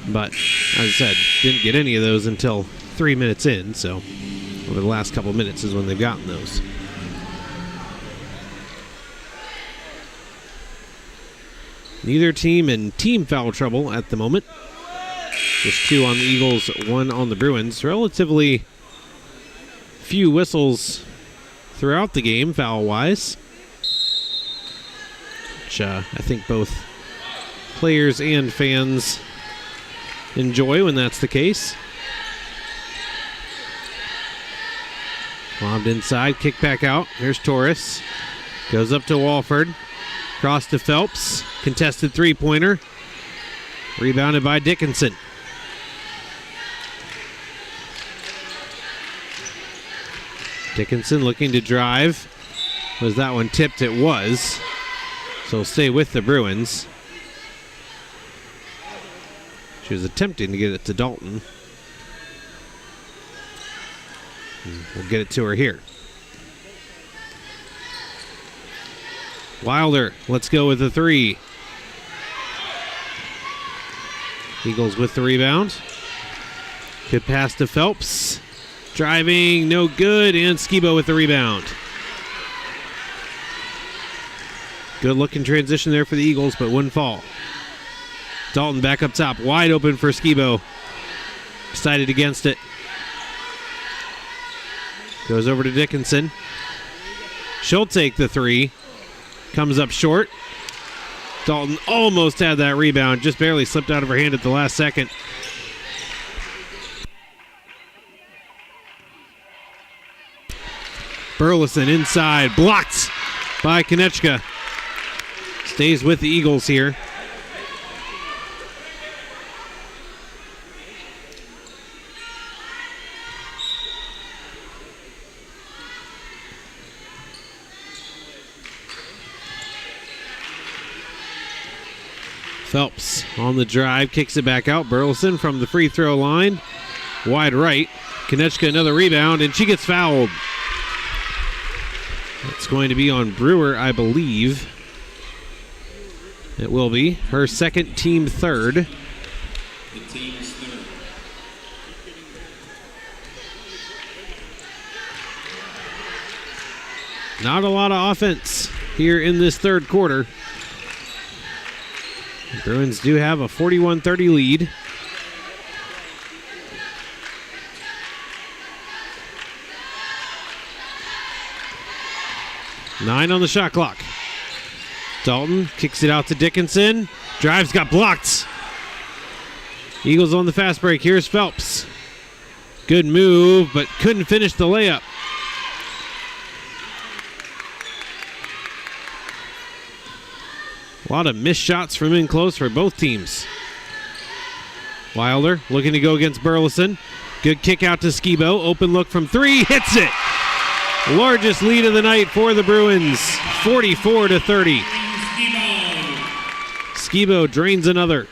But, as I said, didn't get any of those until 3 minutes in, so over the last couple minutes is when they've gotten those. Neither team in team foul trouble at the moment. Just 2 on the Eagles, 1 on the Bruins. Relatively few whistles throughout the game, foul-wise. Which I think both players and fans enjoy when that's the case. Lobbed inside, kick back out. Here's Torres. Goes up to Walford. Cross to Phelps. Contested 3-pointer. Rebounded by Dickinson. Dickinson looking to drive. Was that one tipped? It was. So we'll stay with the Bruins. She was attempting to get it to Dalton. We'll get it to her here. Wilder, let's go with the 3. Eagles with the rebound. Good pass to Phelps. Driving, no good, and Skibo with the rebound. Good looking transition there for the Eagles, but wouldn't fall. Dalton back up top, wide open for Skibo. Decided against it. Goes over to Dickinson. She'll take the three. Comes up short. Dalton almost had that rebound. Just barely slipped out of her hand at the last second. Burleson inside. Blocked by Konechka. Stays with the Eagles here. Phelps on the drive, kicks it back out. Burleson from the free throw line. Wide right. Konechka another rebound, and she gets fouled. It's going to be on Brewer, I believe. It will be. Her second, team third. The team's third. Not a lot of offense here in this third quarter. The Bruins do have a 41-30 lead. Nine on the shot clock. Dalton kicks it out to Dickinson. Drives, got blocked. Eagles on the fast break. Here's Phelps. Good move, but couldn't finish the layup. A lot of missed shots from in close for both teams. Wilder looking to go against Burleson. Good kick out to Skibo. Open look from three. Hits it. Largest lead of the night for the Bruins. 44-30. Skibo drains another.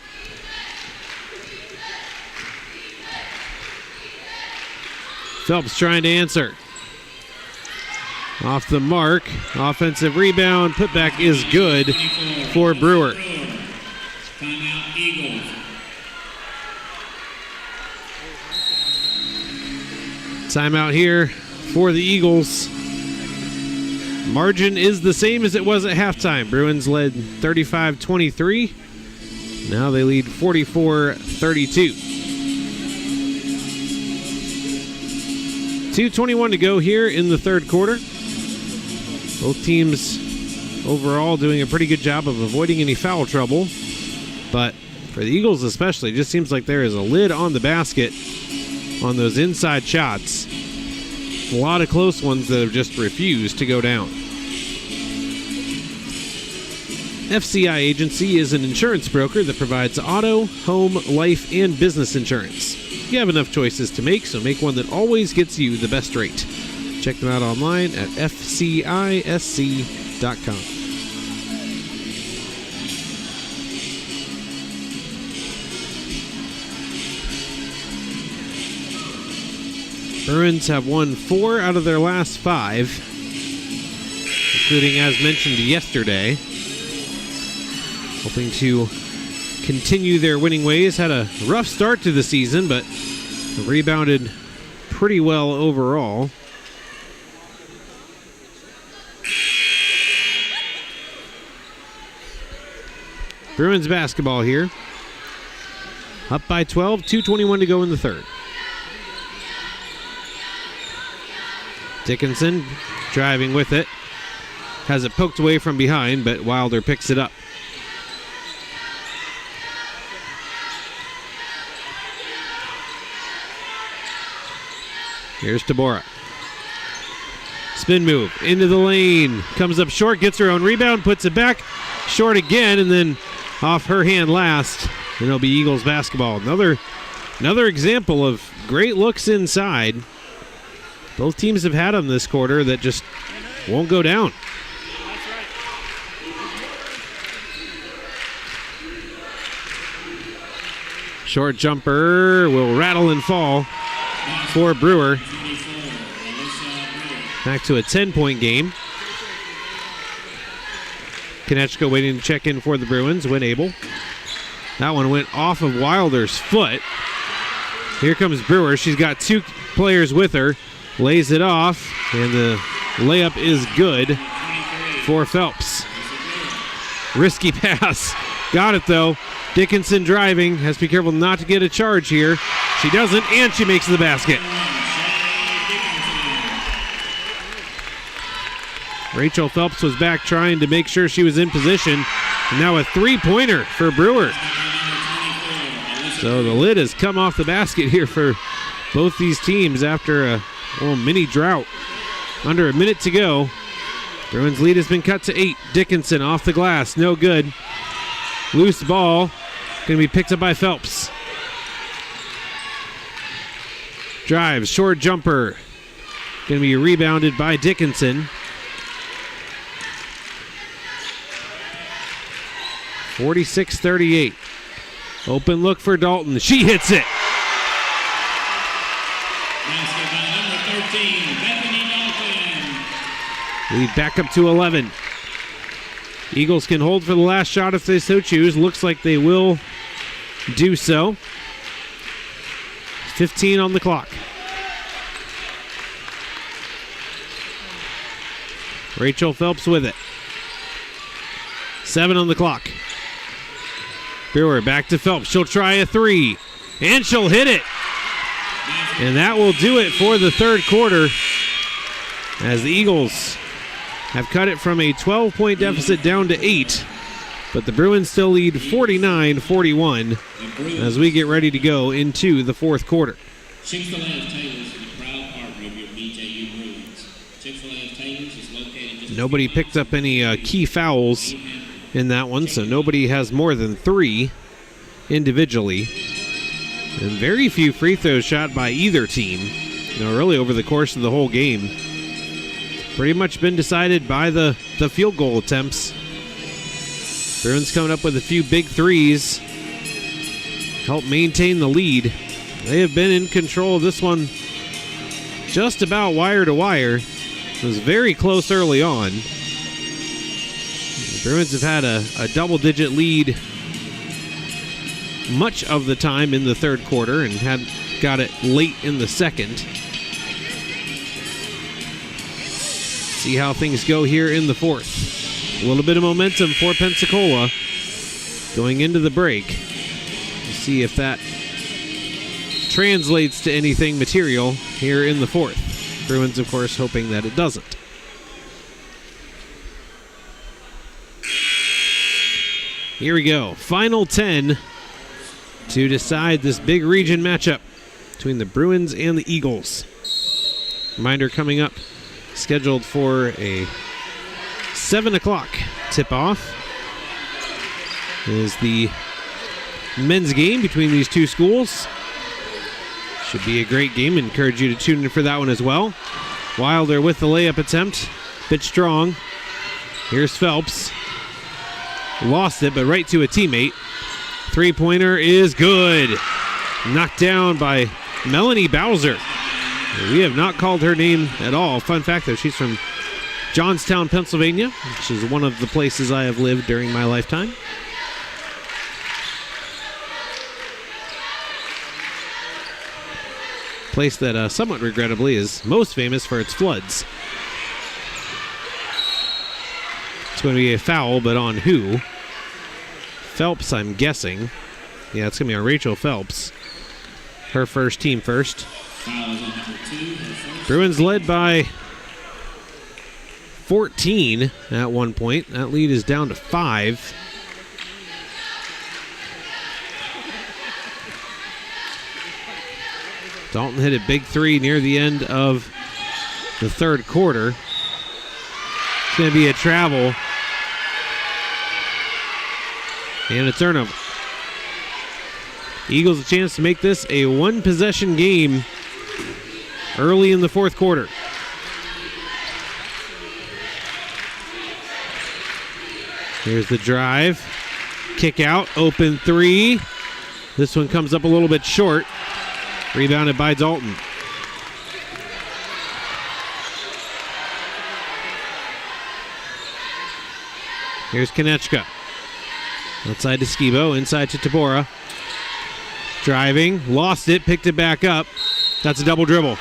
Phelps trying to answer. Off the mark. Offensive rebound. Putback is good for Brewer. Timeout Eagles. Timeout here for the Eagles. Margin is the same as it was at halftime. Bruins led 35-23. Now they lead 44-32. 2:21 to go here in the third quarter. Both teams overall doing a pretty good job of avoiding any foul trouble. But for the Eagles especially, it just seems like there is a lid on the basket on those inside shots. A lot of close ones that have just refused to go down. FCI Agency is an insurance broker that provides auto, home, life, and business insurance. You have enough choices to make, so make one that always gets you the best rate. Check them out online at fcisc.com. Bruins have won 4 out of their last 5, including, as mentioned yesterday. Hoping to continue their winning ways. Had a rough start to the season, but rebounded pretty well overall. Bruins basketball here. Up by 12, 2:21 to go in the third. Dickinson driving with it. Has it poked away from behind, but Wilder picks it up. Here's Tabora. Spin move into the lane. Comes up short, gets her own rebound, puts it back. Short again, and then off her hand last. And it'll be Eagles basketball. Another example of great looks inside. Both teams have had them this quarter that just won't go down. Short jumper will rattle and fall for Brewer. Back to a 10-point game. Konechka waiting to check in for the Bruins when able. That one went off of Wilder's foot. Here comes Brewer. She's got 2 players with her. Lays it off, and the layup is good for Phelps. Risky pass. Got it, though. Dickinson driving. Has to be careful not to get a charge here. She doesn't, and she makes the basket. Rachel Phelps was back trying to make sure she was in position. And now a three-pointer for Brewer. So the lid has come off the basket here for both these teams after a little mini drought. Under a minute to go. Bruins lead has been cut to 8. Dickinson off the glass, no good. Loose ball, going to be picked up by Phelps. Drives, short jumper, going to be rebounded by Dickinson. 46-38. Open look for Dalton. She hits it. Lead back up to 11. Eagles can hold for the last shot if they so choose. Looks like they will do so. 15 on the clock. Rachel Phelps with it. 7 on the clock. Brewer back to Phelps. She'll try a three, and she'll hit it. And that will do it for the third quarter as the Eagles have cut it from a 12-point deficit down to 8. But the Bruins still lead 49-41 as we get ready to go into the fourth quarter. Chick-fil-A of Taylor's is a proud partner of your BJU Bruins. Chick-fil-A of Taylor's is located just... Nobody picked up any key fouls in that one, so nobody has more than 3 individually. And very few free throws shot by either team. Really over the course of the whole game. Pretty much been decided by the field goal attempts. Bruins coming up with a few big threes. Help maintain the lead. They have been in control of this one just about wire to wire. It was very close early on. The Bruins have had a double-digit lead much of the time in the third quarter and had got it late in the second. See how things go here in the fourth. A little bit of momentum for Pensacola going into the break. We'll see if that translates to anything material here in the fourth. Bruins, of course, hoping that it doesn't. Here we go. Final 10 to decide this big region matchup between the Bruins and the Eagles. Reminder coming up, scheduled for a 7 o'clock tip-off is the men's game between these two schools. Should be a great game. Encourage you to tune in for that one as well. Wilder with the layup attempt. Bit strong. Here's Phelps. Lost it, but right to a teammate. Three-pointer is good. Knocked down by Melanie Bowser. We have not called her name at all. Fun fact, though, she's from Johnstown, Pennsylvania, which is one of the places I have lived during my lifetime. Place that somewhat regrettably is most famous for its floods. It's going to be a foul, but on who? Phelps, I'm guessing. Yeah, it's going to be on Rachel Phelps. Her first, team first. Bruins led by 14 at one point. That lead is down to 5. Dalton hit a big three near the end of the third quarter. It's going to be a travel. And a turnover. Eagles a chance to make this a one-possession game early in the fourth quarter. Here's the drive. Kick out, open three. This one comes up a little bit short. Rebounded by Dalton. Here's Konechka. Outside to Skibo, inside to Tabora. Driving, lost it, picked it back up. That's a double dribble.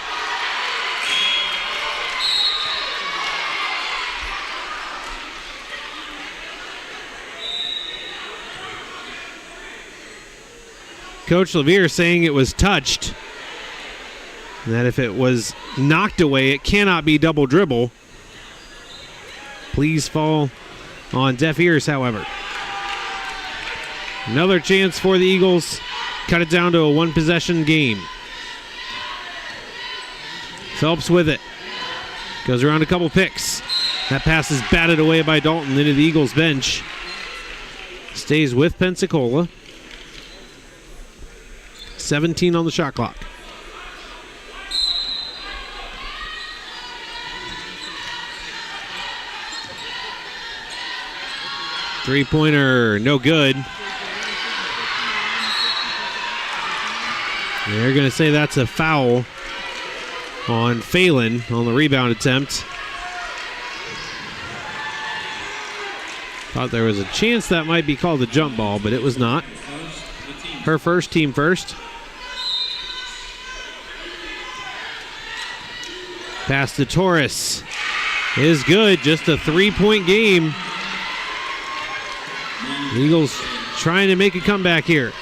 Coach Levere saying it was touched. And that if it was knocked away, it cannot be double dribble. please fall on deaf ears, however. Another chance for the Eagles. Cut it down to a one-possession game. Phelps with it. Goes around a couple picks. That pass is batted away by Dalton into the Eagles bench. Stays with Pensacola. 17 on the shot clock. Three-pointer, no good. They're going to say that's a foul on Phelan on the rebound attempt. Thought there was a chance that might be called a jump ball, but it was not. Her first, team first. Pass to Torres is good. Just a three-point game. Eagles trying to make a comeback here.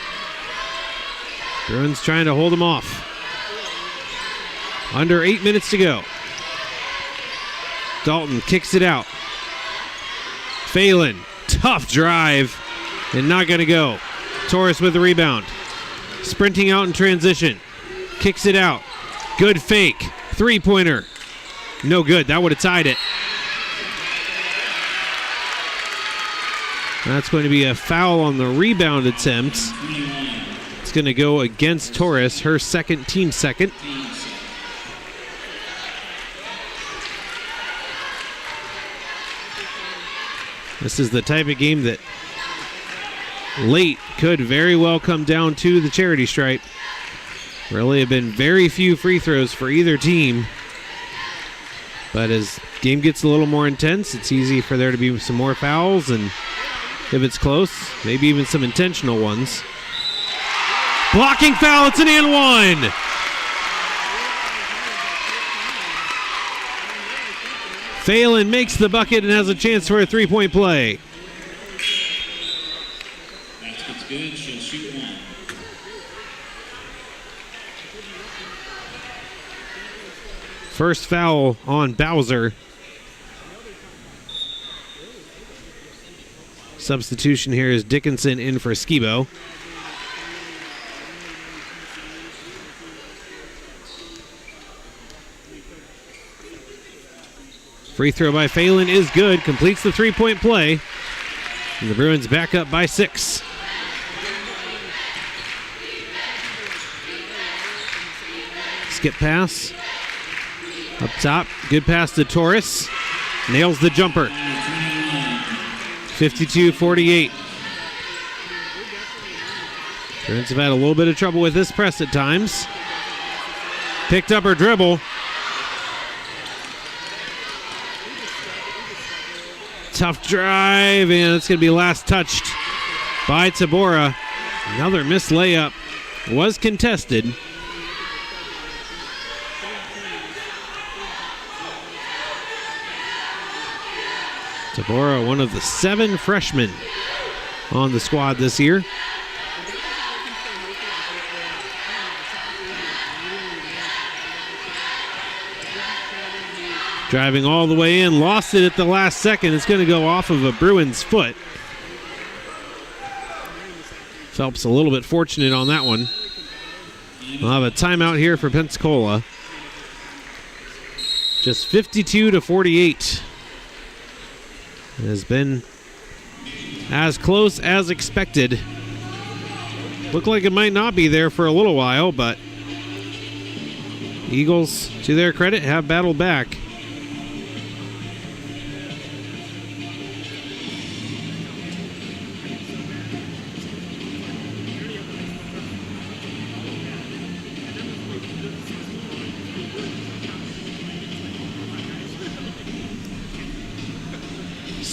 Bruins trying to hold them off. Under 8 minutes to go. Dalton kicks it out. Phelan, tough drive, and not going to go. Torres with the rebound. Sprinting out in transition. Kicks it out. Good fake. Three-pointer. No good. That would have tied it. That's going to be a foul on the rebound attempt. It's going to go against Torres, her second, team second. This is the type of game that late could very well come down to the charity stripe. Really have been very few free throws for either team. But as game gets a little more intense, it's easy for there to be some more fouls, and if it's close, maybe even some intentional ones. Blocking foul, it's an and one. Phelan makes the bucket and has a chance for a three-point play. Basket's good, she'll shoot one. First foul on Bowser. Substitution here is Dickinson in for Skibo. Free throw by Phelan is good. Completes the three-point play. And the Bruins back up by 6. Skip pass. Up top. Good pass to Torres. Nails the jumper. 52-48. Bruins have had a little bit of trouble with this press at times. Picked up her dribble. Tough drive, and it's going to be last touched by Tabora. Another missed layup. Was contested. Tabora, one of the 7 freshmen on the squad this year. Driving all the way in, lost it at the last second. It's going to go off of a Bruins foot. Phelps a little bit fortunate on that one. We'll have a timeout here for Pensacola. Just 52-48. It has been as close as expected. Looked like it might not be there for a little while, but Eagles, to their credit, have battled back.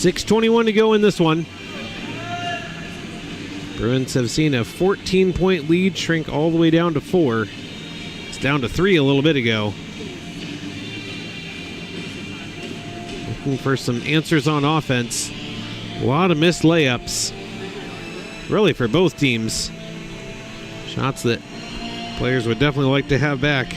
.6:21 to go in this one. Bruins have seen a 14-point lead shrink all the way down to 4. It's down to 3 a little bit ago. Looking for some answers on offense. A lot of missed layups. Really for both teams. Shots that players would definitely like to have back.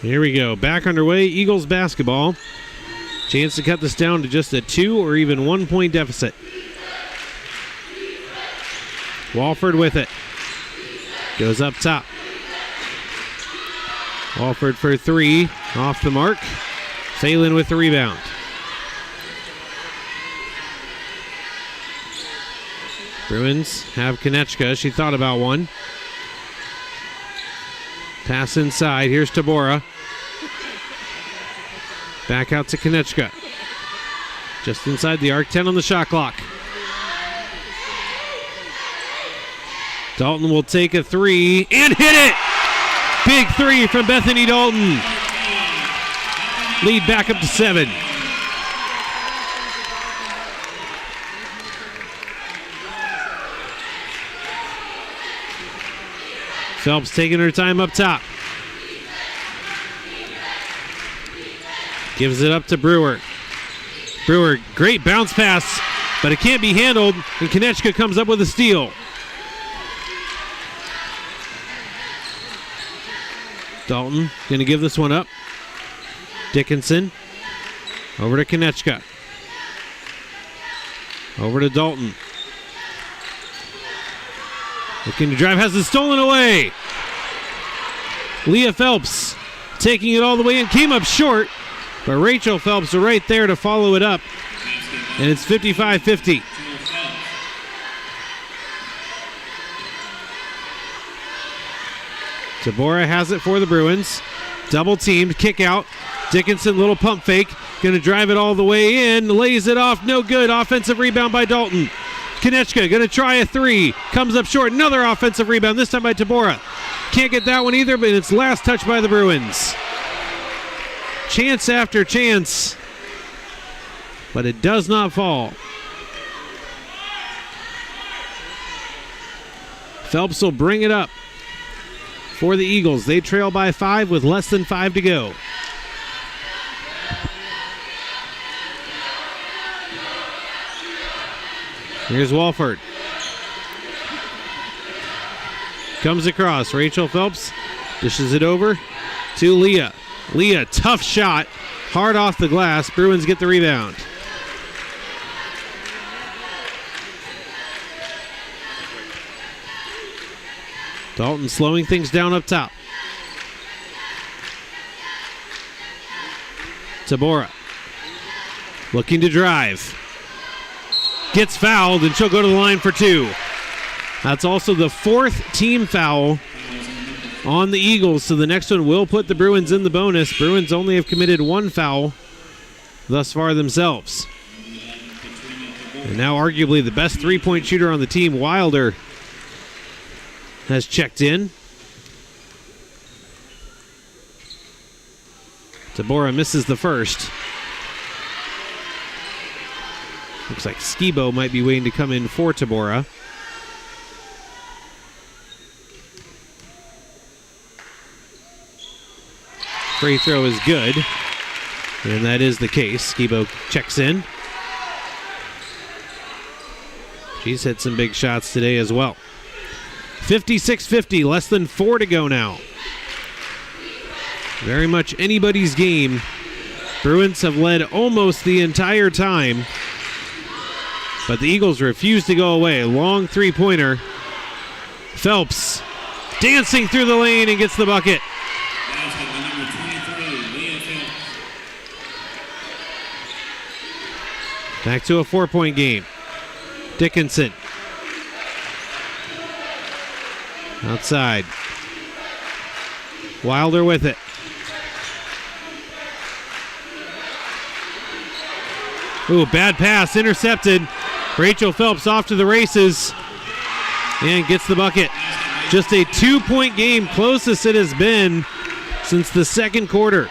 Here we go. Back underway. Eagles basketball. Chance to cut this down to just a 2 or even 1 point deficit. Walford with it. Goes up top. Walford for 3. Off the mark. Phelan with the rebound. Bruins have Konechka. She thought about one. Pass inside. Here's Tabora. Back out to Konechka. Just inside the arc. 10 on the shot clock. Dalton will take a 3 and hit it! Big 3 from Bethany Dalton. Lead back up to 7. Phelps taking her time up top. Gives it up to Brewer. Brewer, great bounce pass, but it can't be handled, and Konechka comes up with a steal. Dalton going to give this one up. Dickinson. Over to Konechka. Over to Dalton. Looking to drive, has it stolen away. Leah Phelps taking it all the way in, came up short, but Rachel Phelps are right there to follow it up, and it's 55-50. Tabora has it for the Bruins. Double teamed, kick out. Dickinson, little pump fake. Going to drive it all the way in. Lays it off, no good. Offensive rebound by Dalton. Konechka going to try a 3. Comes up short. Another offensive rebound, this time by Tabora. Can't get that one either, but it's last touch by the Bruins. Chance after chance, but it does not fall. Phelps will bring it up for the Eagles. They trail by 5 with less than 5 to go. Here's Walford. Comes across. Rachel Phelps dishes it over to Leah. Leah, tough shot. Hard off the glass. Bruins get the rebound. Dalton slowing things down up top. Tabora looking to drive. Gets fouled, and she'll go to the line for 2. That's also the 4th team foul on the Eagles, so the next one will put the Bruins in the bonus. Bruins only have committed 1 foul thus far themselves. And now arguably the best three-point shooter on the team, Wilder, has checked in. Tabora misses the first. Looks like Skibo might be waiting to come in for Tabora. Free throw is good, and that is the case. Skibo checks in. She's hit some big shots today as well. 56-50, less than 4 to go now. Very much anybody's game. Bruins have led almost the entire time, but the Eagles refuse to go away. Long three-pointer. Phelps dancing through the lane and gets the bucket. Back to a 4-point game. Dickinson. Outside. Wilder with it. Ooh, bad pass, intercepted. Rachel Phelps off to the races and gets the bucket. Just a 2-point game, closest it has been since the second quarter.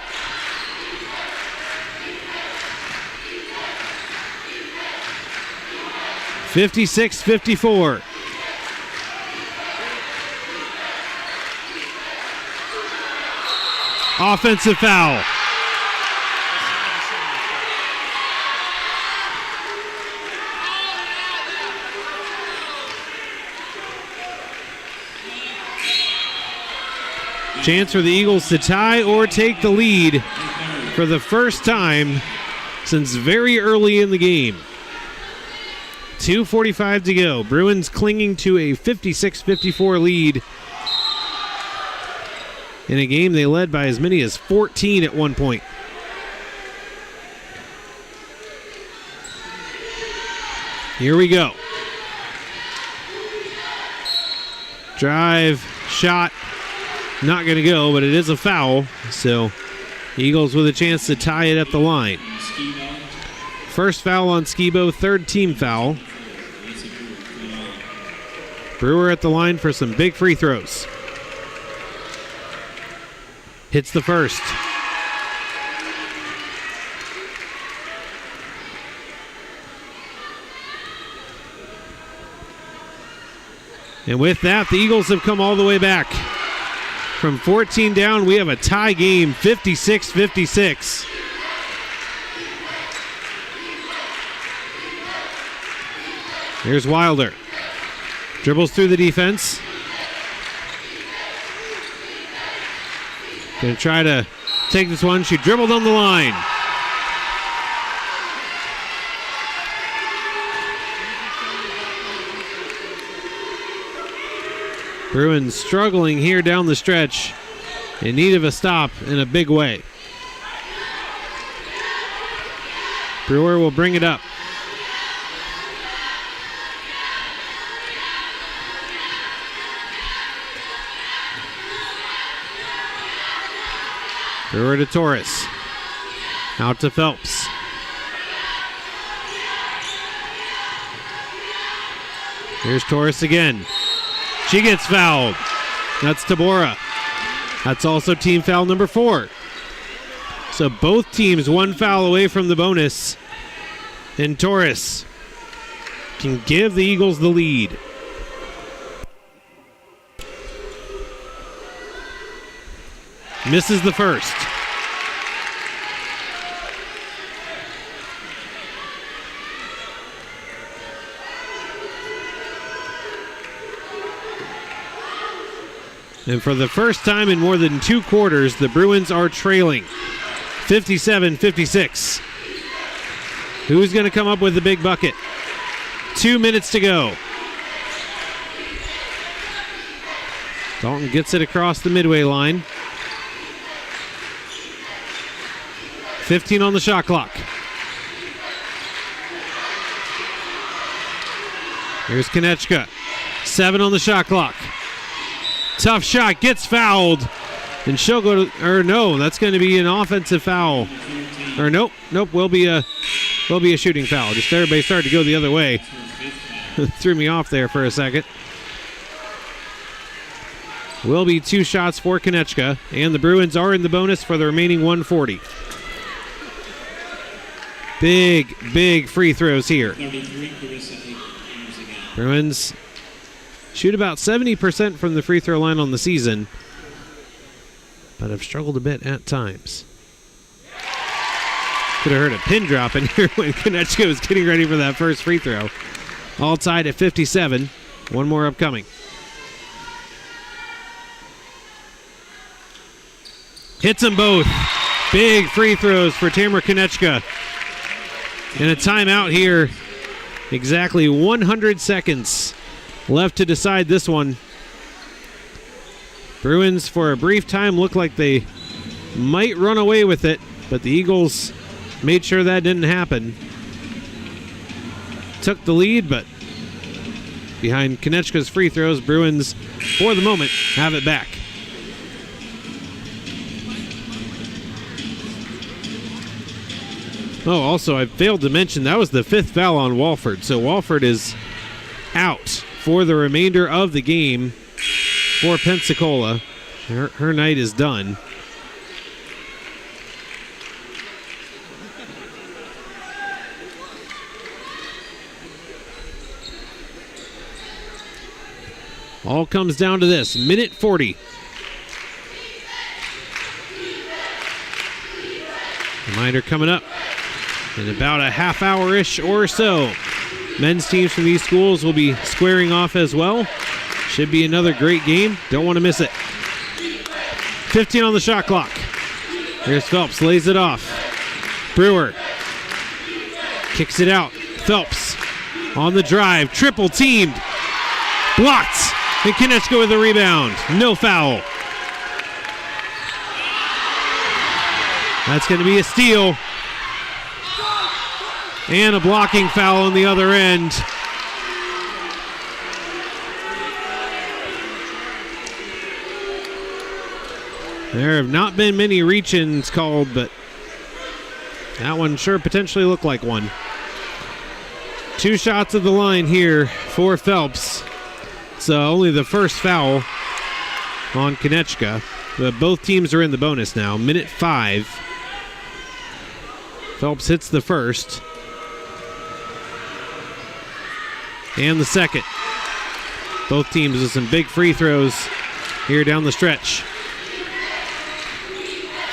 (56-54). Offensive foul. Chance for the Eagles to tie or take the lead for the first time since very early in the game. 2:45 to go. Bruins clinging to a 56-54 lead in a game they led by as many as 14 at one point. Here we go. Drive, shot, not going to go, but it is a foul. So Eagles with a chance to tie it at the line. First foul on Skibo, third team foul. Brewer at the line for some big free throws. Hits the first. And with that, the Eagles have come all the way back. From 14 down, we have a tie game, 56-56. Here's Wilder. Dribbles through the defense. Gonna try to take this one. She dribbled on the line. Bruins struggling here down the stretch, in need of a stop in a big way. Brewer will bring it up. Brewer to Torres. Out to Phelps. Here's Torres again. She gets fouled. That's Tabora. That's also team foul number 4. So both teams one foul away from the bonus. And Torres can give the Eagles the lead. Misses the first. And for the first time in more than 2 quarters, the Bruins are trailing 57-56. Who's going to come up with the big bucket? 2 minutes to go. Dalton gets it across the midway line. 15 on the shot clock. Here's Konechka. 7 on the shot clock. Tough shot, gets fouled. And she'll go to, or no, that's going to be an offensive foul. Or nope, will be a shooting foul. Just everybody started to go the other way. Threw me off there for a second. Will be 2 shots for Konechka, and the Bruins are in the bonus for the remaining 140. Big free throws here. Bruins shoot about 70% from the free throw line on the season, but have struggled a bit at times. Could have heard a pin drop in here when Konechka was getting ready for that first free throw. All tied at 57. One more upcoming. Hits them both. Big free throws for Tamara Konechka. And a timeout here. Exactly 100 seconds left to decide this one. Bruins, for a brief time, looked like they might run away with it, but the Eagles made sure that didn't happen. Took the lead, but behind Konechka's free throws, Bruins, for the moment, have it back. Oh, also, I failed to mention that was the 5th foul on Walford. So Walford is out for the remainder of the game for Pensacola. Her night is done. All comes down to this, minute 40. Reminder coming up in about a half hour-ish or so. Men's teams from these schools will be squaring off as well. Should be another great game. Don't want to miss it. 15 on the shot clock. Here's Phelps, lays it off. Brewer kicks it out. Phelps on the drive, triple teamed. Blocked. And Konechka with a rebound. No foul. That's going to be a steal. And a blocking foul on the other end. There have not been many reach-ins called, but that one sure potentially looked like one. 2 shots at the line here for Phelps. So only the first foul on Konechka. But both teams are in the bonus now. Minute 5. Phelps hits the first. And the second. Both teams with some big free throws here down the stretch.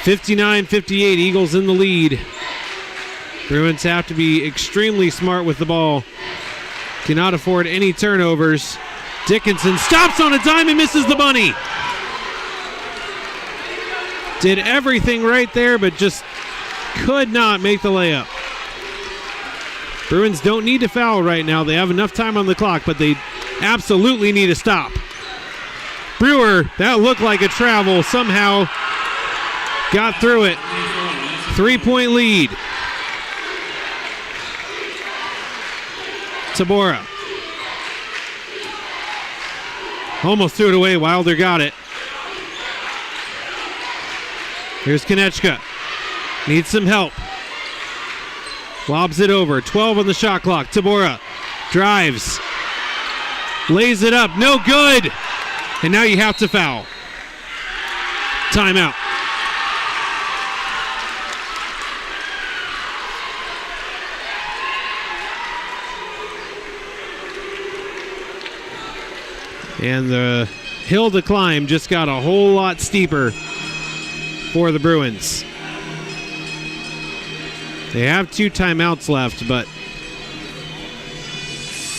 59-58, Eagles in the lead. Bruins have to be extremely smart with the ball. Cannot afford any turnovers. Dickinson stops on a dime and misses the bunny. Did everything right there, but just could not make the layup. Bruins don't need to foul right now. They have enough time on the clock, but they absolutely need to stop. Brewer, that looked like a travel, somehow got through it. 3-point lead. Tabora. Almost threw it away. Wilder got it. Here's Konechka. Needs some help. Lobs it over. 12 on the shot clock. Tabora drives. Lays it up. No good. And now you have to foul. Timeout. And the hill to climb just got a whole lot steeper for the Bruins. They have 2 timeouts left, but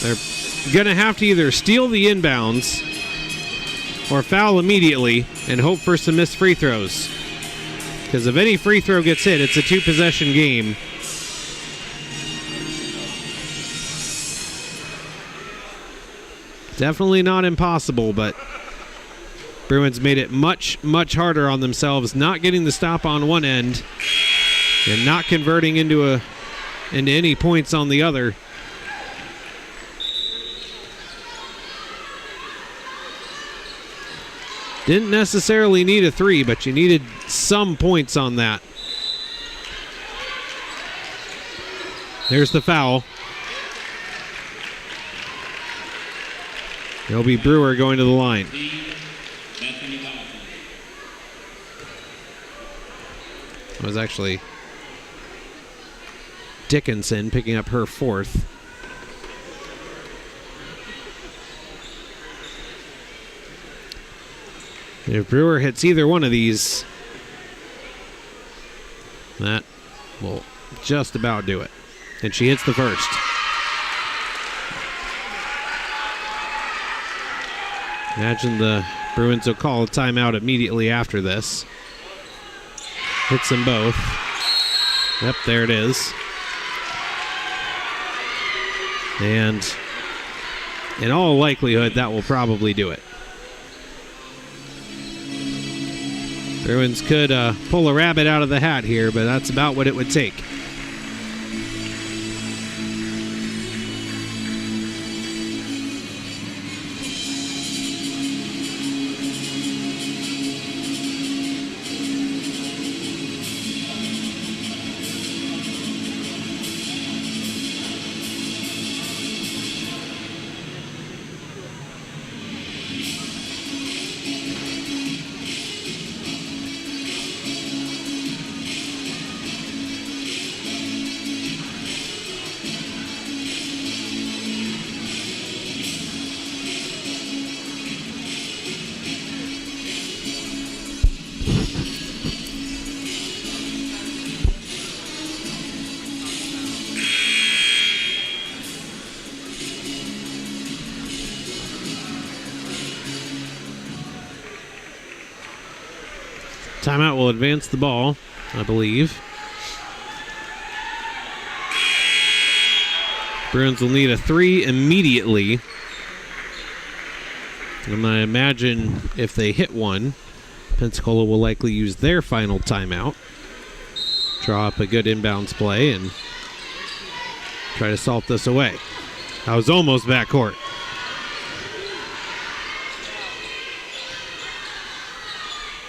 they're going to have to either steal the inbounds or foul immediately and hope for some missed free throws. Because if any free throw gets hit, it's a 2-possession game. Definitely not impossible, but Bruins made it much, much harder on themselves, not getting the stop on one end and not converting into any points on the other. Didn't necessarily need a 3, but you needed some points on that. There's the foul. It'll be Brewer going to the line. It was actually Dickinson picking up her 4th. And if Brewer hits either one of these, that will just about do it. And she hits the first. Imagine the Bruins will call a timeout immediately after this. Hits them both. Yep, there it is. And in all likelihood, that will probably do it. Bruins could pull a rabbit out of the hat here, but that's about what it would take. Timeout will advance the ball, I believe. Bruins will need a 3 immediately. And I imagine if they hit one, Pensacola will likely use their final timeout. Draw up a good inbounds play and try to salt this away. I was almost backcourt.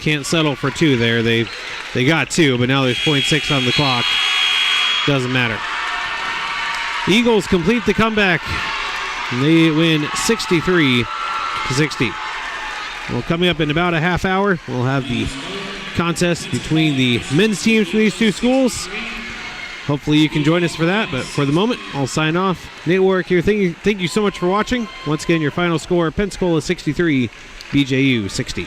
Can't settle for 2 there. They got 2, but now there's 0.6 on the clock. Doesn't matter. Eagles complete the comeback. And they win 63-60. Well, coming up in about a half hour, we'll have the contest between the men's teams from these 2 schools. Hopefully you can join us for that, but for the moment, I'll sign off. Nate Warwick here. Thank you so much for watching. Once again, your final score, Pensacola 63, BJU 60.